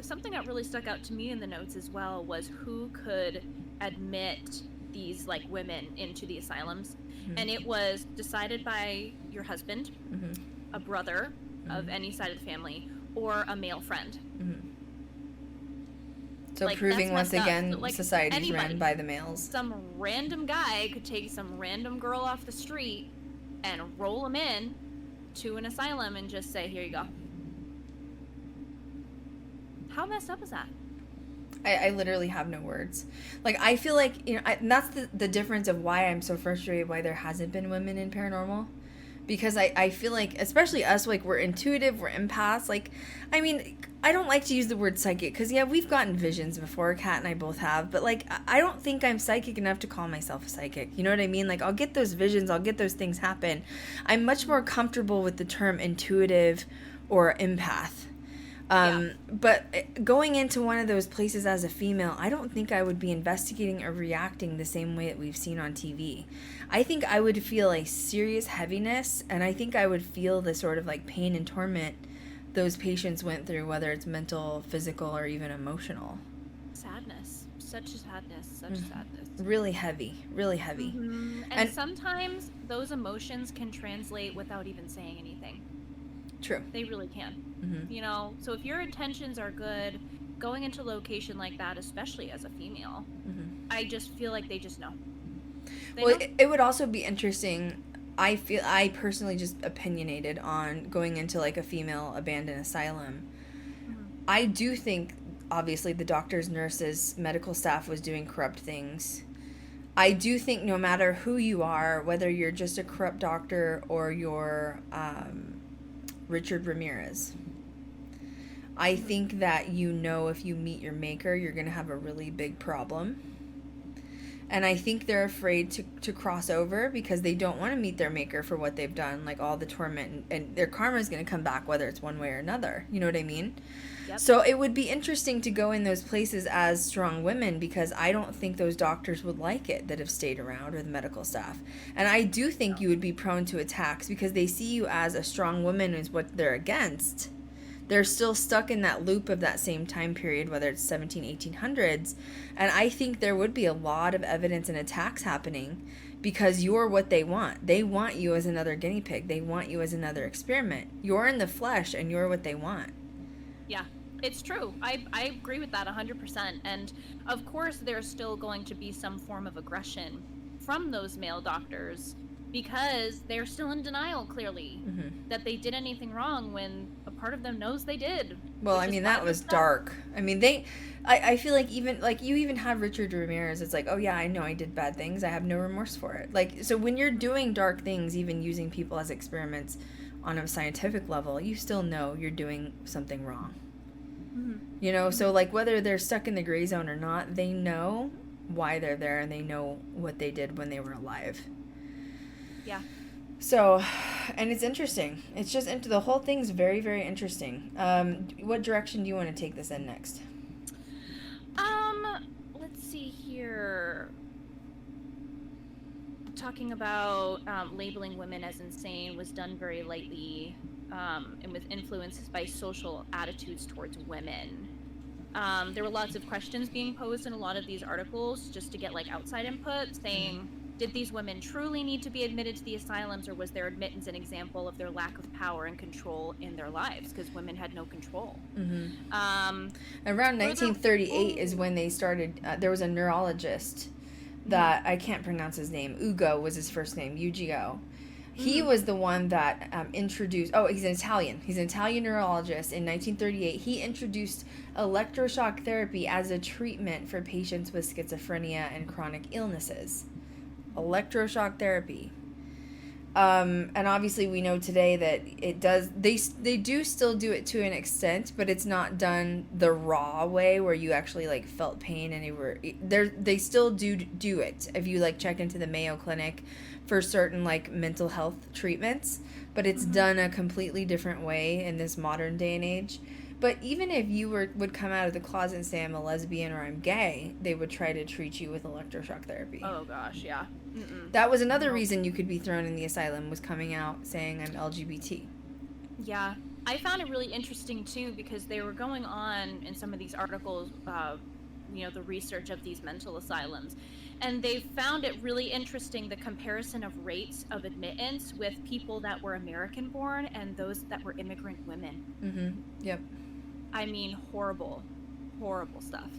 something that really stuck out to me in the notes as well was who could admit these like women into the asylums, and it was decided by your husband, a brother of any side of the family, or a male friend. So like, proving once that's messed up. again, So, like, society's anybody, ran by the males. Some random guy could take some random girl off the street and roll them in to an asylum and just say, "Here you go." How messed up is that? I literally have no words. Like, I feel like, you know, and that's the difference of why I'm so frustrated why there hasn't been women in paranormal. Because I feel like, especially us, like, we're intuitive, we're empaths. Like, I mean, I don't like to use the word psychic because, yeah, we've gotten visions before. Kat and I both have. But, like, I don't think I'm psychic enough to call myself a psychic. You know what I mean? Like, I'll get those visions. I'll get those things happen. I'm much more comfortable with the term intuitive or empath. But going into one of those places as a female, I don't think I would be investigating or reacting the same way that we've seen on TV. I think I would feel a serious heaviness, and I think I would feel the sort of like pain and torment those patients went through, whether it's mental, physical, or even emotional. Sadness. Such sadness. Such sadness. Really heavy. Really heavy. Mm-hmm. And sometimes those emotions can translate without even saying anything. True. They really can. Mm-hmm. You know, so if your intentions are good, going into a location like that, especially as a female, I just feel like they just know. Well, it would also be interesting. I personally just opinionated on going into like a female abandoned asylum. I do think, obviously, the doctors, nurses, medical staff was doing corrupt things. I do think no matter who you are, whether you're just a corrupt doctor or you're Richard Ramirez, I think that, you know, if you meet your maker, you're going to have a really big problem. And I think they're afraid to cross over because they don't want to meet their maker for what they've done, like all the torment, and their karma is going to come back whether it's one way or another. You know what I mean? Yep. So it would be interesting to go in those places as strong women, because I don't think those doctors would like it that have stayed around, or the medical staff. And I do think you would be prone to attacks because they see you as a strong woman is what they're against. They're still stuck in that loop of that same time period, whether it's 1800s. And I think there would be a lot of evidence and attacks happening because you're what they want. They want you as another guinea pig. They want you as another experiment. You're in the flesh and you're what they want. Yeah, it's true. I agree with that 100%. And of course, there's still going to be some form of aggression from those male doctors, because they're still in denial, clearly, that they did anything wrong when a part of them knows they did. Well, I mean, that was dark. I mean, I feel like even, like, you even have Richard Ramirez. It's like, oh, yeah, I know I did bad things. I have no remorse for it. Like, so when you're doing dark things, even using people as experiments on a scientific level, you still know you're doing something wrong. You know, so, like, whether they're stuck in the gray zone or not, they know why they're there and they know what they did when they were alive. Yeah. So, and it's interesting. It's just, the whole thing's very, very interesting. What direction do you want to take this in next? Let's see here. Talking about labeling women as insane was done very lightly, and with influences by social attitudes towards women. There were lots of questions being posed in a lot of these articles just to get, like, outside input, saying, did these women truly need to be admitted to the asylums, or was their admittance an example of their lack of power and control in their lives? Because women had no control. Around 1938 is when they started. There was a neurologist that I can't pronounce his name. Ugo was his first name. Ugo. He was the one that introduced. Oh, he's an Italian. He's an Italian neurologist. In 1938, he introduced electroshock therapy as a treatment for patients with schizophrenia and chronic illnesses. Electroshock therapy. And obviously we know today that it does, they do still do it to an extent, but it's not done the raw way where you actually, like, felt pain and they still do it if you, like, check into the Mayo Clinic for certain, like, mental health treatments, but it's done a completely different way in this modern day and age. But even if you would come out of the closet and say I'm a lesbian or I'm gay, they would try to treat you with electroshock therapy. Oh gosh, yeah. That was another reason you could be thrown in the asylum, was coming out saying I'm LGBT. Yeah. I found it really interesting too, because they were going on in some of these articles, the research of these mental asylums, and they found it really interesting, the comparison of rates of admittance with people that were American born and those that were immigrant women. Yep. I mean, horrible stuff.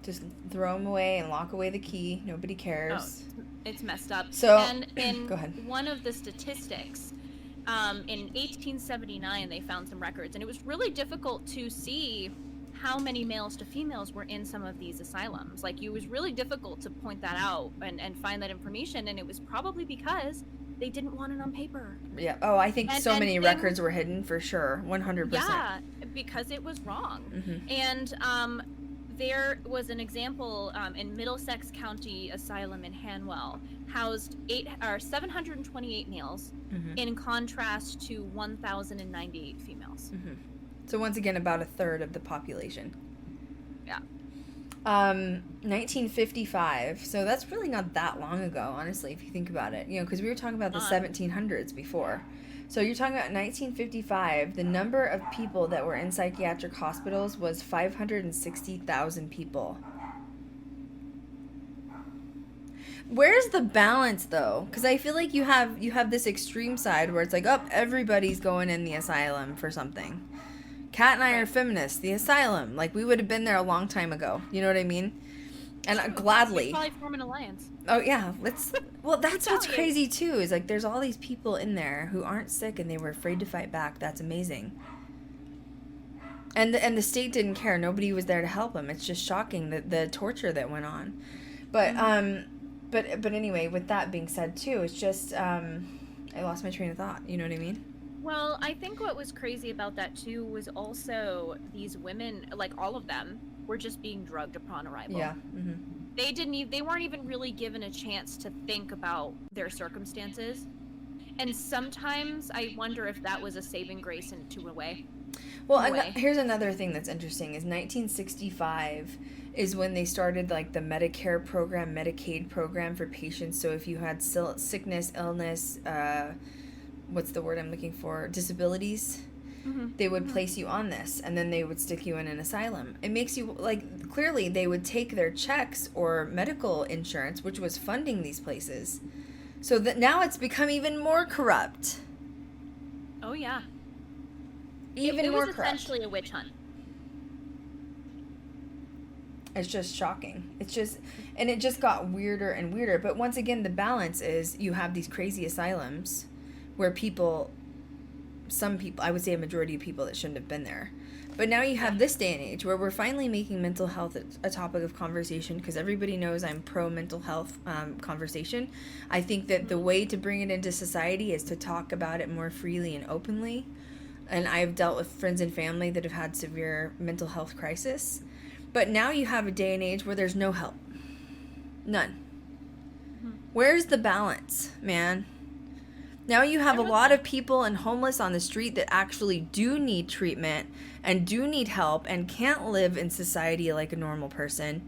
Just throw them away and lock away the key. Nobody cares. Oh, it's messed up. So, and in go ahead. One of the statistics, in 1879, they found some records, and it was really difficult to see how many males to females were in some of these asylums. Like, it was really difficult to point that out and find that information, and it was probably because they didn't want it on paper. Yeah. Oh, I think so many records were hidden for sure. 100%. Yeah, because it was wrong. And there was an example in Middlesex County Asylum in Hanwell, housed 728 males, in contrast to 1,098 females. So once again, about a third of the population. Yeah. 1955. So that's really not that long ago, honestly, if you think about it. You know, because we were talking about the 1700s before. So you're talking about 1955. The number of people that were in psychiatric hospitals was 560,000 people. Where's the balance, though? Because I feel like you have this extreme side where it's like, oh, everybody's going in the asylum for something. Kat and I are feminists. The asylum, like, we would have been there a long time ago. You know what I mean? And gladly. We'd probably form an alliance. Oh yeah, well, that's what's crazy too. Is like there's all these people in there who aren't sick and they were afraid to fight back. That's amazing. And the state didn't care. Nobody was there to help them. It's just shocking the torture that went on. But but anyway, with that being said too, it's just I lost my train of thought. You know what I mean? Well, I think what was crazy about that too was also these women, like all of them, were just being drugged upon arrival. Yeah. They weren't even really given a chance to think about their circumstances. And sometimes I wonder if that was a saving grace in a way. Well, here's another thing that's interesting is 1965 is when they started like the Medicare program, Medicaid program for patients. So if you had sickness, illness, what's the word I'm looking for? Disabilities, they would place you on this, and then they would stick you in an asylum. It makes you, like, clearly they would take their checks or medical insurance, which was funding these places. So that now it's become even more corrupt. Oh, yeah. Even more corrupt. It was essentially a witch hunt. It's just shocking. And it just got weirder and weirder. But once again, the balance is you have these crazy asylums where some people, I would say a majority of people that shouldn't have been there. But now you have this day and age where we're finally making mental health a topic of conversation, because everybody knows I'm pro mental health conversation. I think that the way to bring it into society is to talk about it more freely and openly. And I've dealt with friends and family that have had severe mental health crisis. But now you have a day and age where there's no help. None. Where's the balance, man? Now you have a lot of people and homeless on the street that actually do need treatment and do need help and can't live in society like a normal person.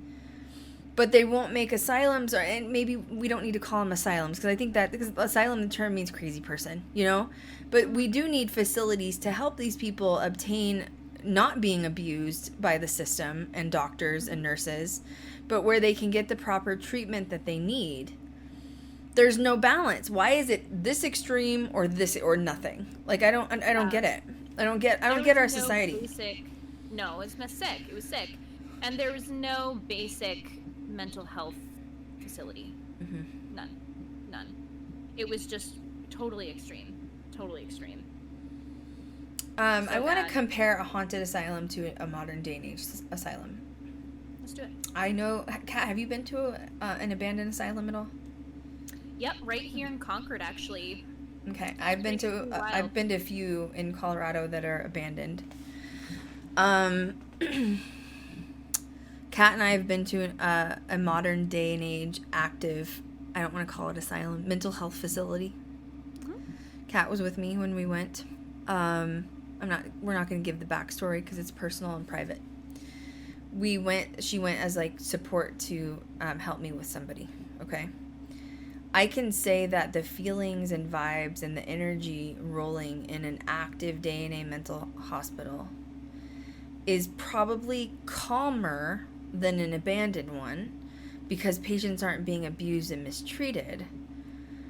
But they won't make asylums, and maybe we don't need to call them asylums, because asylum, the term means crazy person, you know? But we do need facilities to help these people obtain not being abused by the system and doctors and nurses, but where they can get the proper treatment that they need. There's no balance. Why is it this extreme or this or nothing? Like, I don't get it. I don't get our society. No, it was sick. It was sick. And there was no basic mental health facility. None. It was just totally extreme. I want to compare a haunted asylum to a modern day and age asylum. Let's do it. I know, Kat, have you been to an abandoned asylum at all? Yep, right here in Concord, actually. Okay, I've been to a few in Colorado that are abandoned. Kat and I have been to a modern day and age active, I don't want to call it asylum, mental health facility. Kat was with me when we went. We're not going to give the backstory because it's personal and private. She went as like support to help me with somebody, okay? I can say that the feelings and vibes and the energy rolling in an active day and age mental hospital is probably calmer than an abandoned one because patients aren't being abused and mistreated.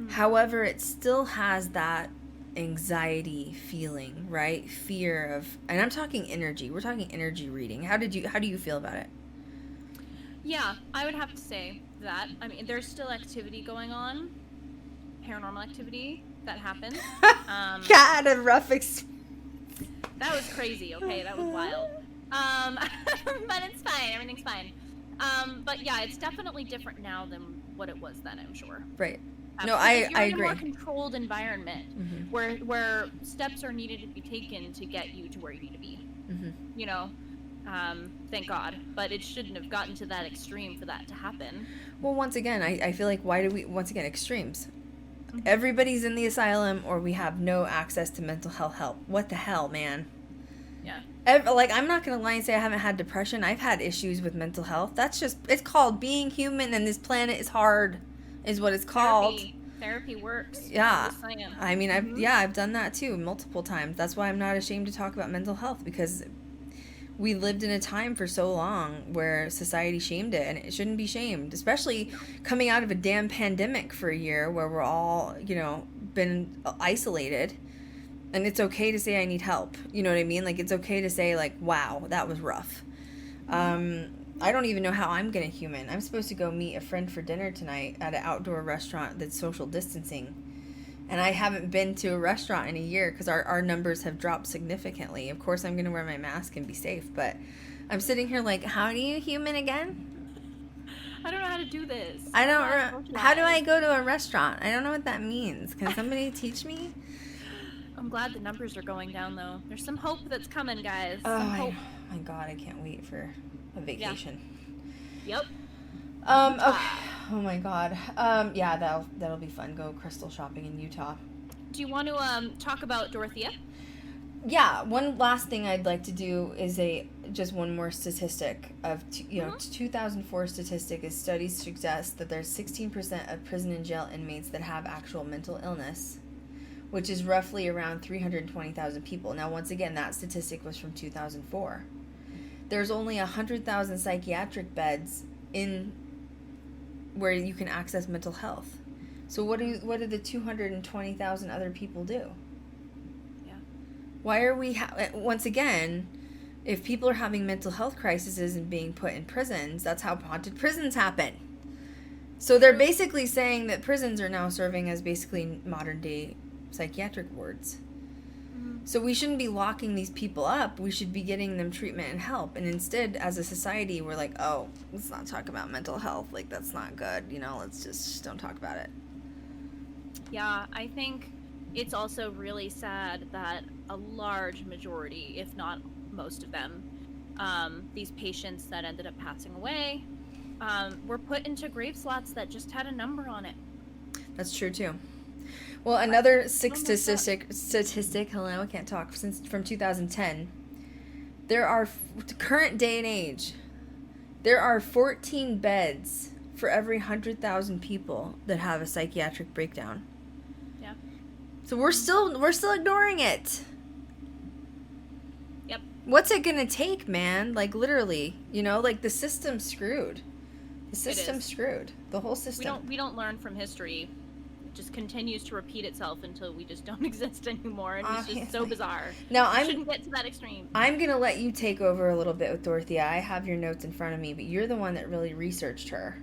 However, it still has that anxiety feeling, right? Fear of, and I'm talking energy. We're talking energy reading. How do you feel about it? Yeah, I would have to say that. I mean, there's still activity going on, paranormal activity that happened. Got a rough experience. That was crazy. Okay, that was wild. But it's fine. Everything's fine. But yeah, it's definitely different now than what it was then, I'm sure. Right. No, I agree. You're in a more controlled environment where steps are needed to be taken to get you to where you need to be. You know, thank God. But it shouldn't have gotten to that extreme for that to happen. Well, once again, I feel like extremes. Everybody's in the asylum or we have no access to mental health help. What the hell, man? Yeah. I'm not going to lie and say I haven't had depression. I've had issues with mental health. It's called being human and this planet is hard. Is what it's called. Therapy works. Yeah. I mean, I've done that too multiple times. That's why I'm not ashamed to talk about mental health, because we lived in a time for so long where society shamed it, and it shouldn't be shamed, especially coming out of a damn pandemic for a year where we're all, been isolated. And it's okay to say I need help. You know what I mean? Like, it's okay to say, like, wow, that was rough. I don't even know how I'm going to human. I'm supposed to go meet a friend for dinner tonight at an outdoor restaurant that's social distancing. And I haven't been to a restaurant in a year because our numbers have dropped significantly. Of course, I'm going to wear my mask and be safe. But I'm sitting here like, how do you human again? I don't know how to do this. How do I go to a restaurant? I don't know what that means. Can somebody teach me? I'm glad the numbers are going down, though. There's some hope that's coming, guys. Oh, my God. I can't wait for a vacation. Yeah. Okay. Oh my God. Yeah, that'll be fun. Go Krystal shopping in Utah. Do you want to talk about Dorothea? Yeah, one last thing I'd like to do is just one more statistic of 2004 statistic is studies suggest that there's 16% of prison and jail inmates that have actual mental illness, which is roughly around 320,000 people. Now, once again, that statistic was from 2004. There's only 100,000 psychiatric beds in where you can access mental health. So what do the 220,000 other people do? Why are we, once again, if people are having mental health crises and being put in prisons, that's how haunted prisons happen. So they're basically saying that prisons are now serving as basically modern day psychiatric wards. Mm-hmm. So we shouldn't be locking these people up. We should be getting them treatment and help. And instead, as a society, we're like, oh, let's not talk about mental health. Like, that's not good. Let's just don't talk about it. Yeah, I think it's also really sad that a large majority, if not most of them, these patients that ended up passing away, were put into grave slots that just had a number on it. That's true too. Well, another statistic. Hello, I can't talk. From 2010, there are current day and age. There are 14 beds for every 100,000 people that have a psychiatric breakdown. Yeah. So we're still ignoring it. Yep. What's it gonna take, man? Like, literally, like the system's screwed. The system's screwed. The whole system. We don't learn from history. It just continues to repeat itself until we just don't exist anymore, and it's just so bizarre. Now I shouldn't get to that extreme. I'm gonna let you take over a little bit with Dorothea. I have your notes in front of me, but you're the one that really researched her.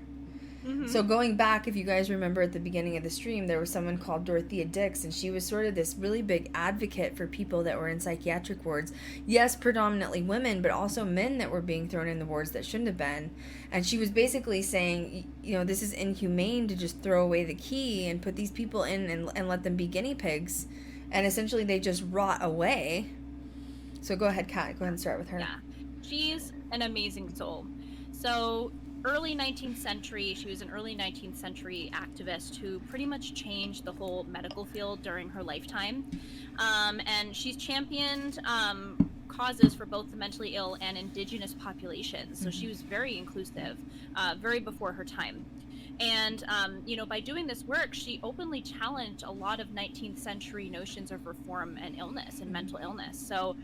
Mm-hmm. So going back, if you guys remember at the beginning of the stream, there was someone called Dorothea Dix, and she was sort of this really big advocate for people that were in psychiatric wards. Yes, predominantly women, but also men that were being thrown in the wards that shouldn't have been. And she was basically saying, this is inhumane to just throw away the key and put these people in and let them be guinea pigs. And essentially they just rot away. So go ahead, Kat. Go ahead and start with her. Yeah, she's an amazing soul. So early 19th century, she was an early 19th century activist who pretty much changed the whole medical field during her lifetime. And she's championed causes for both the mentally ill and indigenous populations. So she was very inclusive, very before her time. And, by doing this work, she openly challenged a lot of 19th century notions of reform and illness and mental illness. So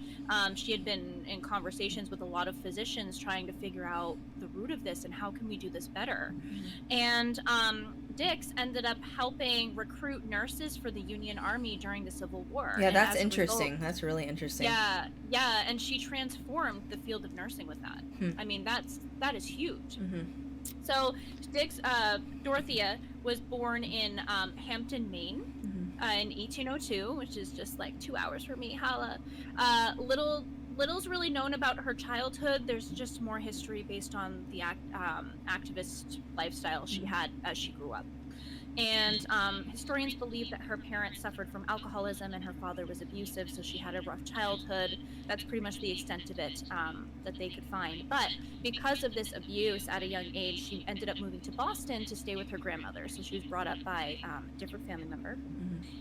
she had been in conversations with a lot of physicians trying to figure out the root of this and how can we do this better. And Dix ended up helping recruit nurses for the Union Army during the Civil War. Yeah, that's interesting. That's really interesting. Yeah, and she transformed the field of nursing with that. I mean, that is huge. Mm-hmm. So Dorothea was born in Hampton, Maine, in 1802, which is just like 2 hours from me. Holla. Little's really known about her childhood. There's just more history based on the activist lifestyle she had as she grew up. And historians believe that her parents suffered from alcoholism and her father was abusive, so she had a rough childhood. That's pretty much the extent of it that they could find. But because of this abuse at a young age, she ended up moving to Boston to stay with her grandmother. So she was brought up by a different family member.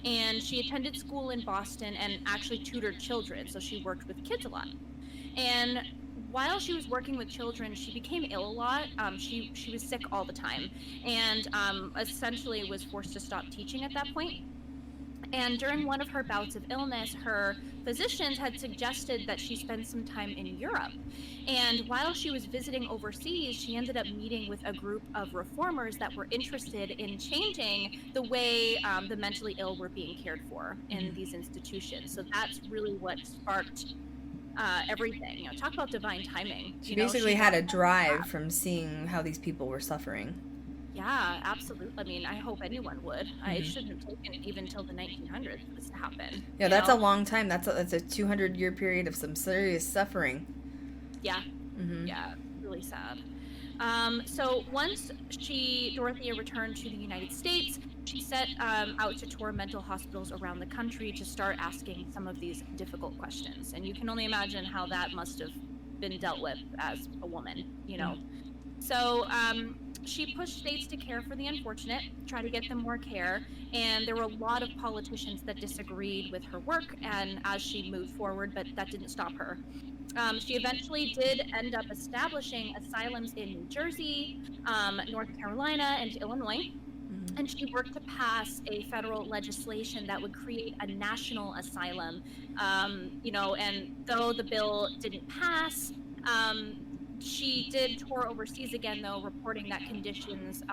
And she attended school in Boston and actually tutored children, so she worked with kids a lot. And while she was working with children, she became ill a lot. She was sick all the time, and essentially was forced to stop teaching at that point. And during one of her bouts of illness, her physicians had suggested that she spend some time in Europe. And while she was visiting overseas, she ended up meeting with a group of reformers that were interested in changing the way the mentally ill were being cared for in these institutions. So that's really what sparked everything. Talk about divine timing. She basically had a drive from seeing how these people were suffering. Yeah, absolutely. I mean, I hope anyone would. I shouldn't have taken it even till the 1900s for this to happen. Yeah, that's a long time. That's a 200-year period of some serious suffering. Yeah. Yeah, really sad. So once Dorothea returned to the United States, she set out to tour mental hospitals around the country to start asking some of these difficult questions. And you can only imagine how that must have been dealt with as a woman, So she pushed states to care for the unfortunate, try to get them more care, and there were a lot of politicians that disagreed with her work and as she moved forward, but that didn't stop her. She eventually did end up establishing asylums in New Jersey, North Carolina, and Illinois. And she worked to pass a federal legislation that would create a national asylum. And though the bill didn't pass, she did tour overseas again, though, reporting that conditions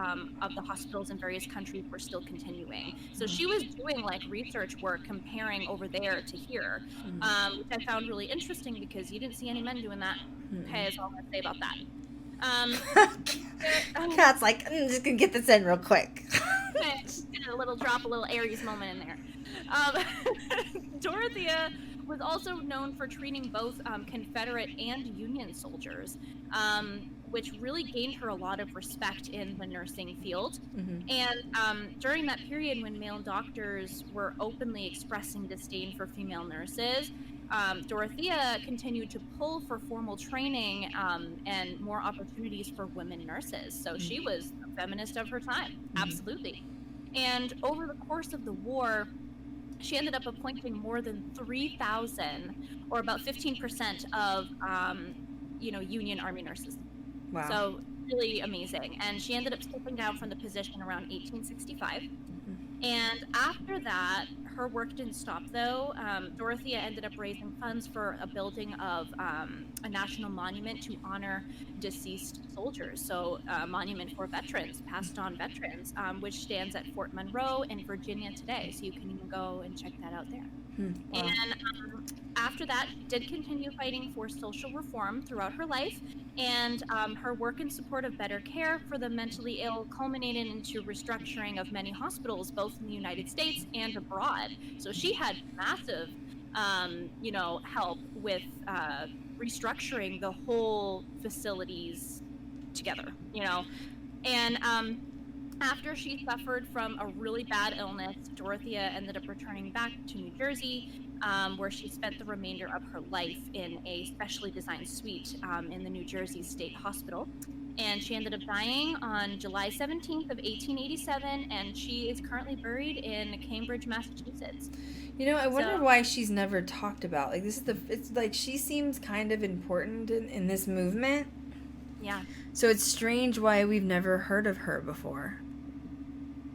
of the hospitals in various countries were still continuing. So she was doing like research work comparing over there to here, which I found really interesting because you didn't see any men doing that. Okay, is all I'm going to say about that. Kat's like, I'm just gonna get this in real quick. Just get a little Aries moment in there. Dorothea was also known for treating both Confederate and Union soldiers, which really gained her a lot of respect in the nursing field. And during that period when male doctors were openly expressing disdain for female nurses, Dorothea continued to pull for formal training and more opportunities for women nurses. So she was a feminist of her time, absolutely. And over the course of the war, she ended up appointing more than 3,000, or about 15% of, Union Army nurses. Wow. So really amazing. And she ended up stepping down from the position around 1865. And after that, her work didn't stop, though. Dorothea ended up raising funds for a building of a national monument to honor deceased soldiers. So a monument for veterans, passed on veterans, which stands at Fort Monroe in Virginia today. So you can even go and check that out there. Wow. And after that, did continue fighting for social reform throughout her life, and her work in support of better care for the mentally ill culminated into restructuring of many hospitals, both in the United States and abroad. So she had massive, help with restructuring the whole facilities together, and after she suffered from a really bad illness, Dorothea ended up returning back to New Jersey, where she spent the remainder of her life in a specially designed suite in the New Jersey State Hospital. And she ended up dying on July 17th of 1887, and she is currently buried in Cambridge, Massachusetts. I wonder why she's never talked about. Like, it's like she seems kind of important in this movement. Yeah. So it's strange why we've never heard of her before.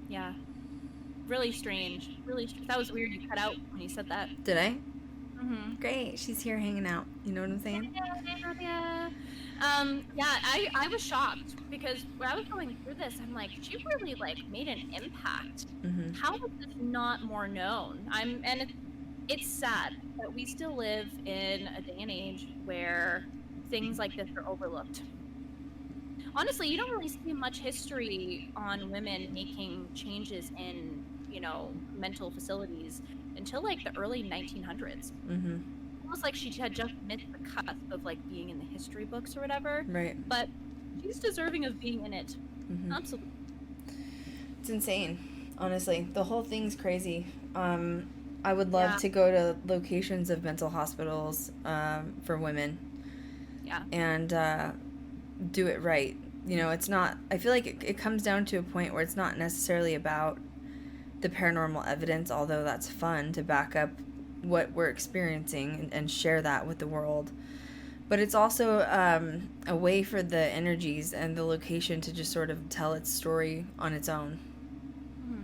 Yeah. Really strange. That was weird. You cut out when you said that. Did I? Mm-hmm. Great. She's here hanging out. You know what I'm saying? Yeah. I was shocked because when I was going through this, I'm like, she really made an impact. Mm-hmm. How is this not more known? It's sad that we still live in a day and age where things like this are overlooked. Honestly, you don't really see much history on women making changes in, mental facilities until the early 1900s. Mm-hmm. Almost like she had just missed the cusp of being in the history books or whatever. Right. But she's deserving of being in it. Mm-hmm. Absolutely. It's insane, honestly. The whole thing's crazy. I would love to go to locations of mental hospitals for women. Yeah. And do it right. It's not, I feel like it comes down to a point where it's not necessarily about the paranormal evidence, although that's fun to back up what we're experiencing and share that with the world. But it's also a way for the energies and the location to just sort of tell its story on its own. Mm-hmm.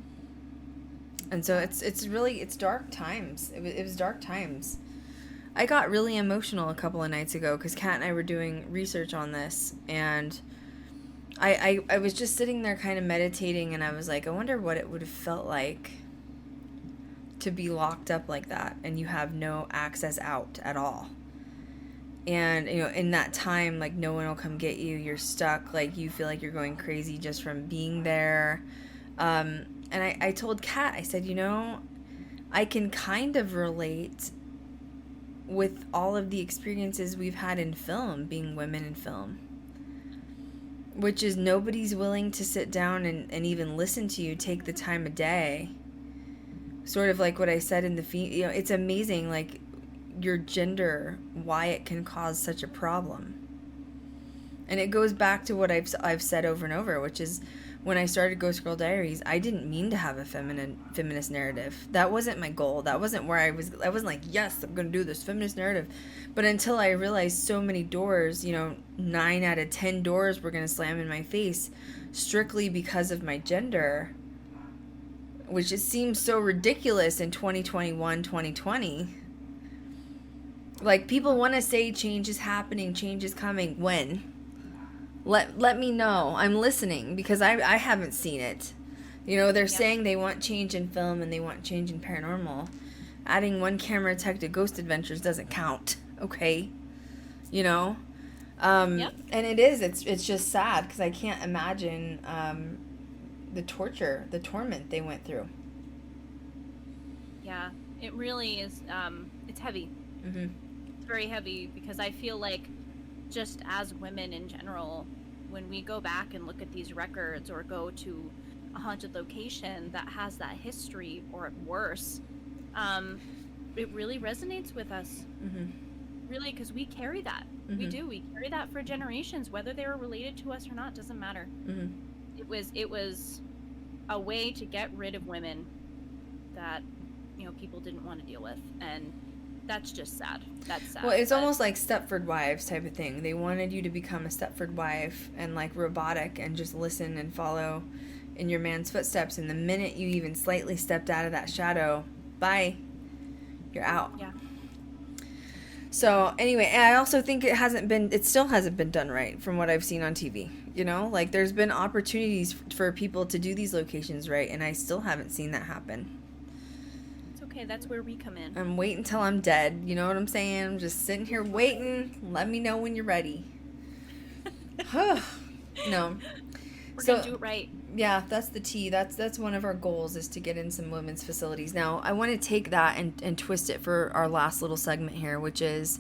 And so it's dark times. It was dark times. I got really emotional a couple of nights ago because Kat and I were doing research on this, and I was just sitting there kind of meditating, and I was like, I wonder what it would have felt like to be locked up like that and you have no access out at all. And, in that time, no one will come get you. You're stuck. You feel like you're going crazy just from being there. And I told Kat, I said, I can kind of relate with all of the experiences we've had in film, being women in film. Which is nobody's willing to sit down and even listen to you, take the time of day. Sort of like what I said in the it's amazing, your gender, why it can cause such a problem. And it goes back to what I've said over and over, which is when I started Ghost Girl Diaries, I didn't mean to have a feminist narrative. That wasn't my goal. That wasn't where I wasn't like, yes, I'm going to do this feminist narrative. But until I realized so many doors, 9 out of 10 doors were going to slam in my face strictly because of my gender, which it seems so ridiculous in 2021, 2020. Like, people want to say change is happening, change is coming. When? Let me know. I'm listening, because I haven't seen it. They're saying they want change in film and they want change in paranormal. Adding one camera tech to Ghost Adventures doesn't count, okay? And it is. It's just sad, because I can't imagine the torture, the torment they went through. Yeah, it really is. It's heavy. Mm-hmm. It's very heavy, because I feel like just as women in general, when we go back and look at these records or go to a haunted location that has that history, or worse, it really resonates with us. Mm-hmm. Really, because we carry that. Mm-hmm. We carry that for generations, whether they were related to us or not, doesn't matter. Mm-hmm. It was a way to get rid of women that people didn't want to deal with, and that's just sad. That's sad. Well, it's almost like Stepford Wives type of thing. They wanted you to become a Stepford wife and like robotic and just listen and follow in your man's footsteps, and the minute you even slightly stepped out of that shadow, bye, you're out. Yeah. So anyway, I also think it still hasn't been done right from what I've seen on TV. Like, there's been opportunities for people to do these locations right, and I still haven't seen that happen. It's okay. That's where we come in. I'm waiting till I'm dead. You know what I'm saying? I'm just sitting here waiting. Let me know when you're ready. No. We're going to do it right. Yeah, that's the T. That's one of our goals, is to get in some women's facilities. Now, I want to take that and twist it for our last little segment here, which is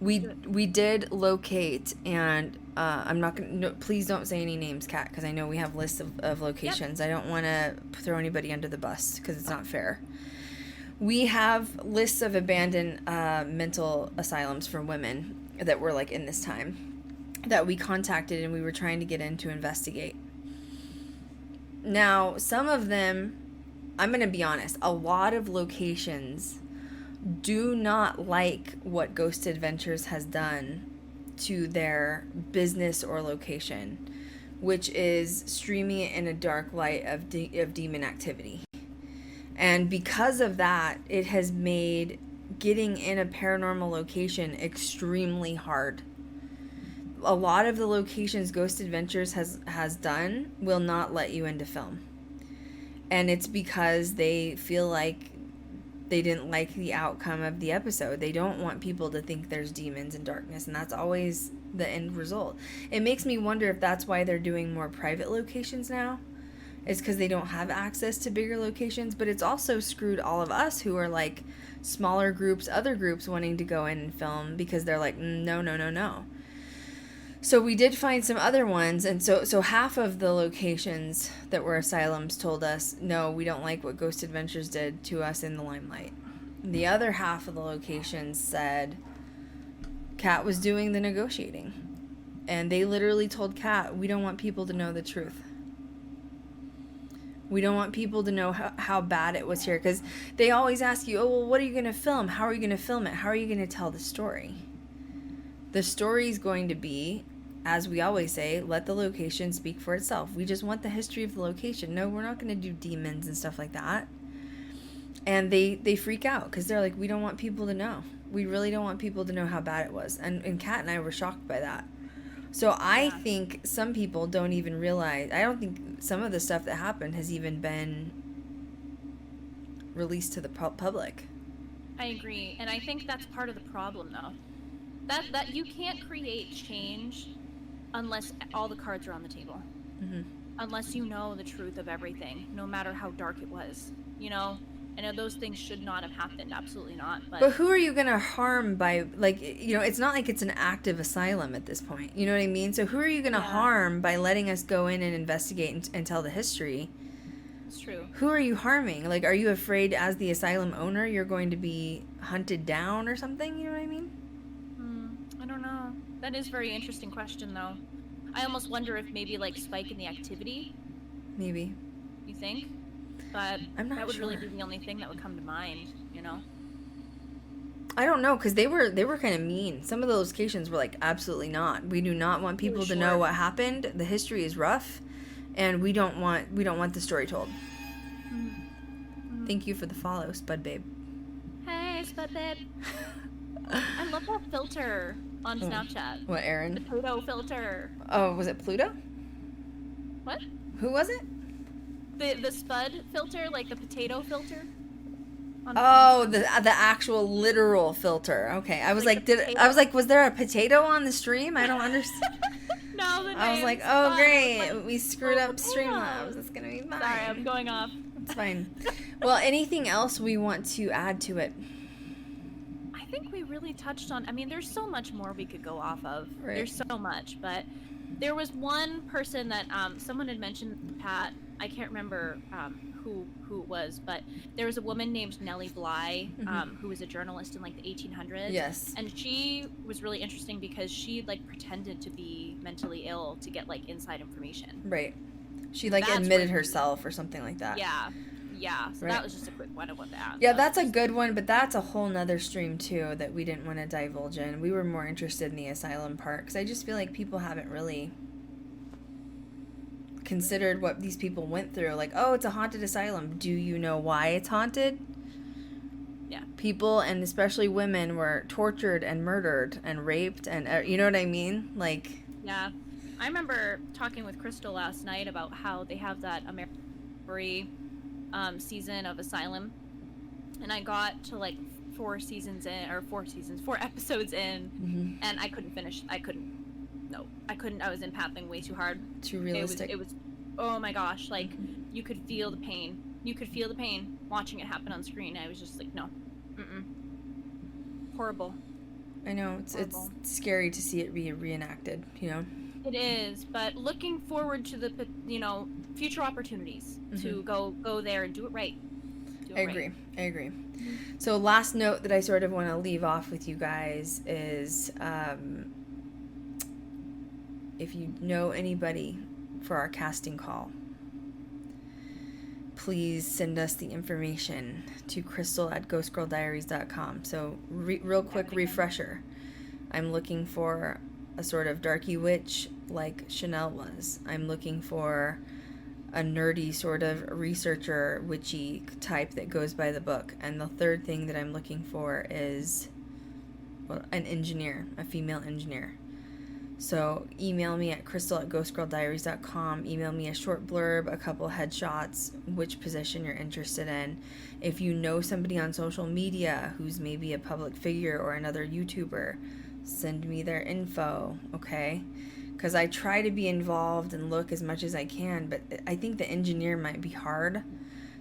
we did locate, and I'm not going to, please don't say any names, Kat, because I know we have lists of locations. Yep. I don't want to throw anybody under the bus, because it's not fair. We have lists of abandoned mental asylums for women that were like in this time that we contacted, and we were trying to get in to investigate. Now, some of them, I'm going to be honest, a lot of locations do not like what Ghost Adventures has done to their business or location, which is streaming it in a dark light of demon activity. And because of that, it has made getting in a paranormal location extremely hard. A lot of the locations Ghost Adventures has done will not let you into film. And it's because they feel like they didn't like the outcome of the episode. They don't want people to think there's demons and darkness, and that's always the end result. It makes me wonder if that's why they're doing more private locations now. It's because they don't have access to bigger locations, but it's also screwed all of us who are like smaller groups, other groups wanting to go in and film, because they're like, no. So we did find some other ones, and so half of the locations that were asylums told us, no, we don't like what Ghost Adventures did to us in the limelight. The other half of the locations said Kat was doing the negotiating, and they literally told Kat, we don't want people to know the truth. We don't want people to know how bad it was here, because they always ask you, oh, well, what are you going to film? How are you going to film it? How are you going to tell the story? The story is going to be, as we always say, let the location speak for itself. We just want the history of the location. No, we're not going to do demons and stuff like that. And they freak out, because they're like, we don't want people to know. We really don't want people to know how bad it was. And Kat and I were shocked by that. So I think some people don't even realize, I don't think some of the stuff that happened has even been released to the public. I agree. And I think that's part of the problem, though. That you can't create change unless all the cards are on the table. Mm-hmm. Unless you know the truth of everything, no matter how dark it was. I know those things should not have happened, absolutely not. But who are you going to harm by, like, it's not like it's an active asylum at this point. You know what I mean? So who are you going to harm by letting us go in and investigate and tell the history? It's true. Who are you harming? Like, are you afraid as the asylum owner you're going to be hunted down or something? You know what I mean? I don't know. That is a very interesting question, though. I almost wonder if maybe like spike in the activity. Maybe. You think? But I'm not that would sure. really be the only thing that would come to mind, you know? I don't know, because they were kind of mean. Some of the locations were like, absolutely not. We do not want people to know what happened. The history is rough, and we don't want the story told. Mm-hmm. Thank you for the follow, Spud Babe. Hey, Spud Babe. I love that filter on Snapchat. What, Aaron? The Pluto filter. Oh, was it Pluto? What? Who was it? The Spud filter, like the potato filter. Oh, the actual literal filter. Okay, I was like was there a potato on the stream? I don't understand. No, the name. I was like, oh great, we screwed up Streamlabs. It's gonna be fine. Sorry, I'm going off. It's fine. Well, anything else we want to add to it? I think we really touched on. I mean, there's so much more we could go off of. Right. There's so much, but there was one person that someone had mentioned, Pat. I can't remember who it was, but there was a woman named Nellie Bly, who was a journalist in like the 1800s. Yes. And she was really interesting because she like pretended to be mentally ill to get like inside information. Right. She like admitted herself or something like that. Yeah. Yeah. So that was just a quick one I wanted to add. Yeah, that's a good one, but that's a whole nother stream too that we didn't want to divulge in. We were more interested in the asylum part because I just feel like people haven't really considered what these people went through. Like, oh, it's a haunted asylum. Do you know why it's haunted? Yeah. People, and especially women, were tortured and murdered and raped, and you know what I mean? Like, yeah. I remember talking with Krystal last night about how they have that American season of Asylum, and I got to like 4 episodes in, and I couldn't finish. I couldn't. I was empathing way too hard. Too realistic. It was oh my gosh, like you could feel the pain. You could feel the pain watching it happen on screen. I was just like, no. Horrible. I know, it's scary to see it reenacted, you know? It is, but looking forward to the, future opportunities to go there and do it right. I agree. So last note that I sort of want to leave off with you guys is, if you know anybody for our casting call, please send us the information to Krystal@ghostgirldiaries.com. So real quick refresher. I'm looking for a sort of darky witch like Chanel was. I'm looking for a nerdy sort of researcher witchy type that goes by the book. And the third thing that I'm looking for is an engineer, a female engineer. So email me at Krystal@ghostgirldiaries.com. Email me a short blurb, a couple headshots, which position you're interested in. If you know somebody on social media who's maybe a public figure or another YouTuber, send me their info, okay? Because I try to be involved and look as much as I can, but I think the engineer might be hard.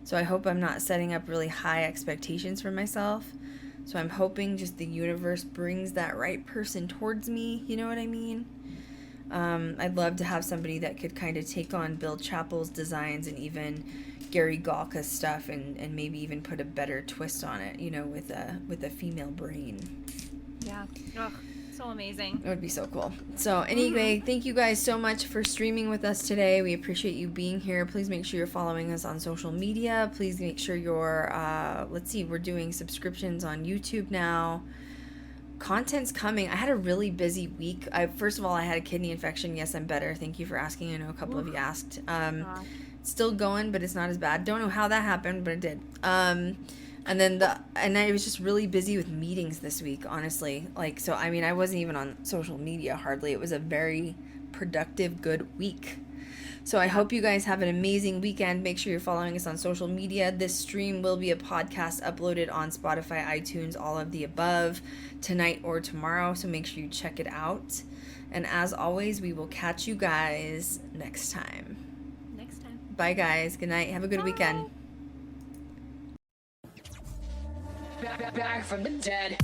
So I hope I'm not setting up really high expectations for myself. So I'm hoping just the universe brings that right person towards me. You know what I mean? I'd love to have somebody that could kind of take on Bill Chappell's designs and even Gary Galka's stuff and maybe even put a better twist on it, with a female brain. Yeah. Ugh, so amazing. It would be so cool. So anyway, thank you guys so much for streaming with us today. We appreciate you being here. Please make sure you're following us on social media. Please make sure you're, we're doing subscriptions on YouTube now. Content's coming. I had a really busy week. First of all, I had a kidney infection. Yes, I'm better. Thank you for asking. I know a couple of you asked. Still going, but it's not as bad. Don't know how that happened, but it did. And I was just really busy with meetings this week, honestly. I wasn't even on social media hardly. It was a very productive, good week. So I hope you guys have an amazing weekend. Make sure you're following us on social media. This stream will be a podcast uploaded on Spotify, iTunes, all of the above, tonight or tomorrow. So make sure you check it out. And as always, we will catch you guys next time. Bye, guys. Good night. Have a good weekend. Back from the dead.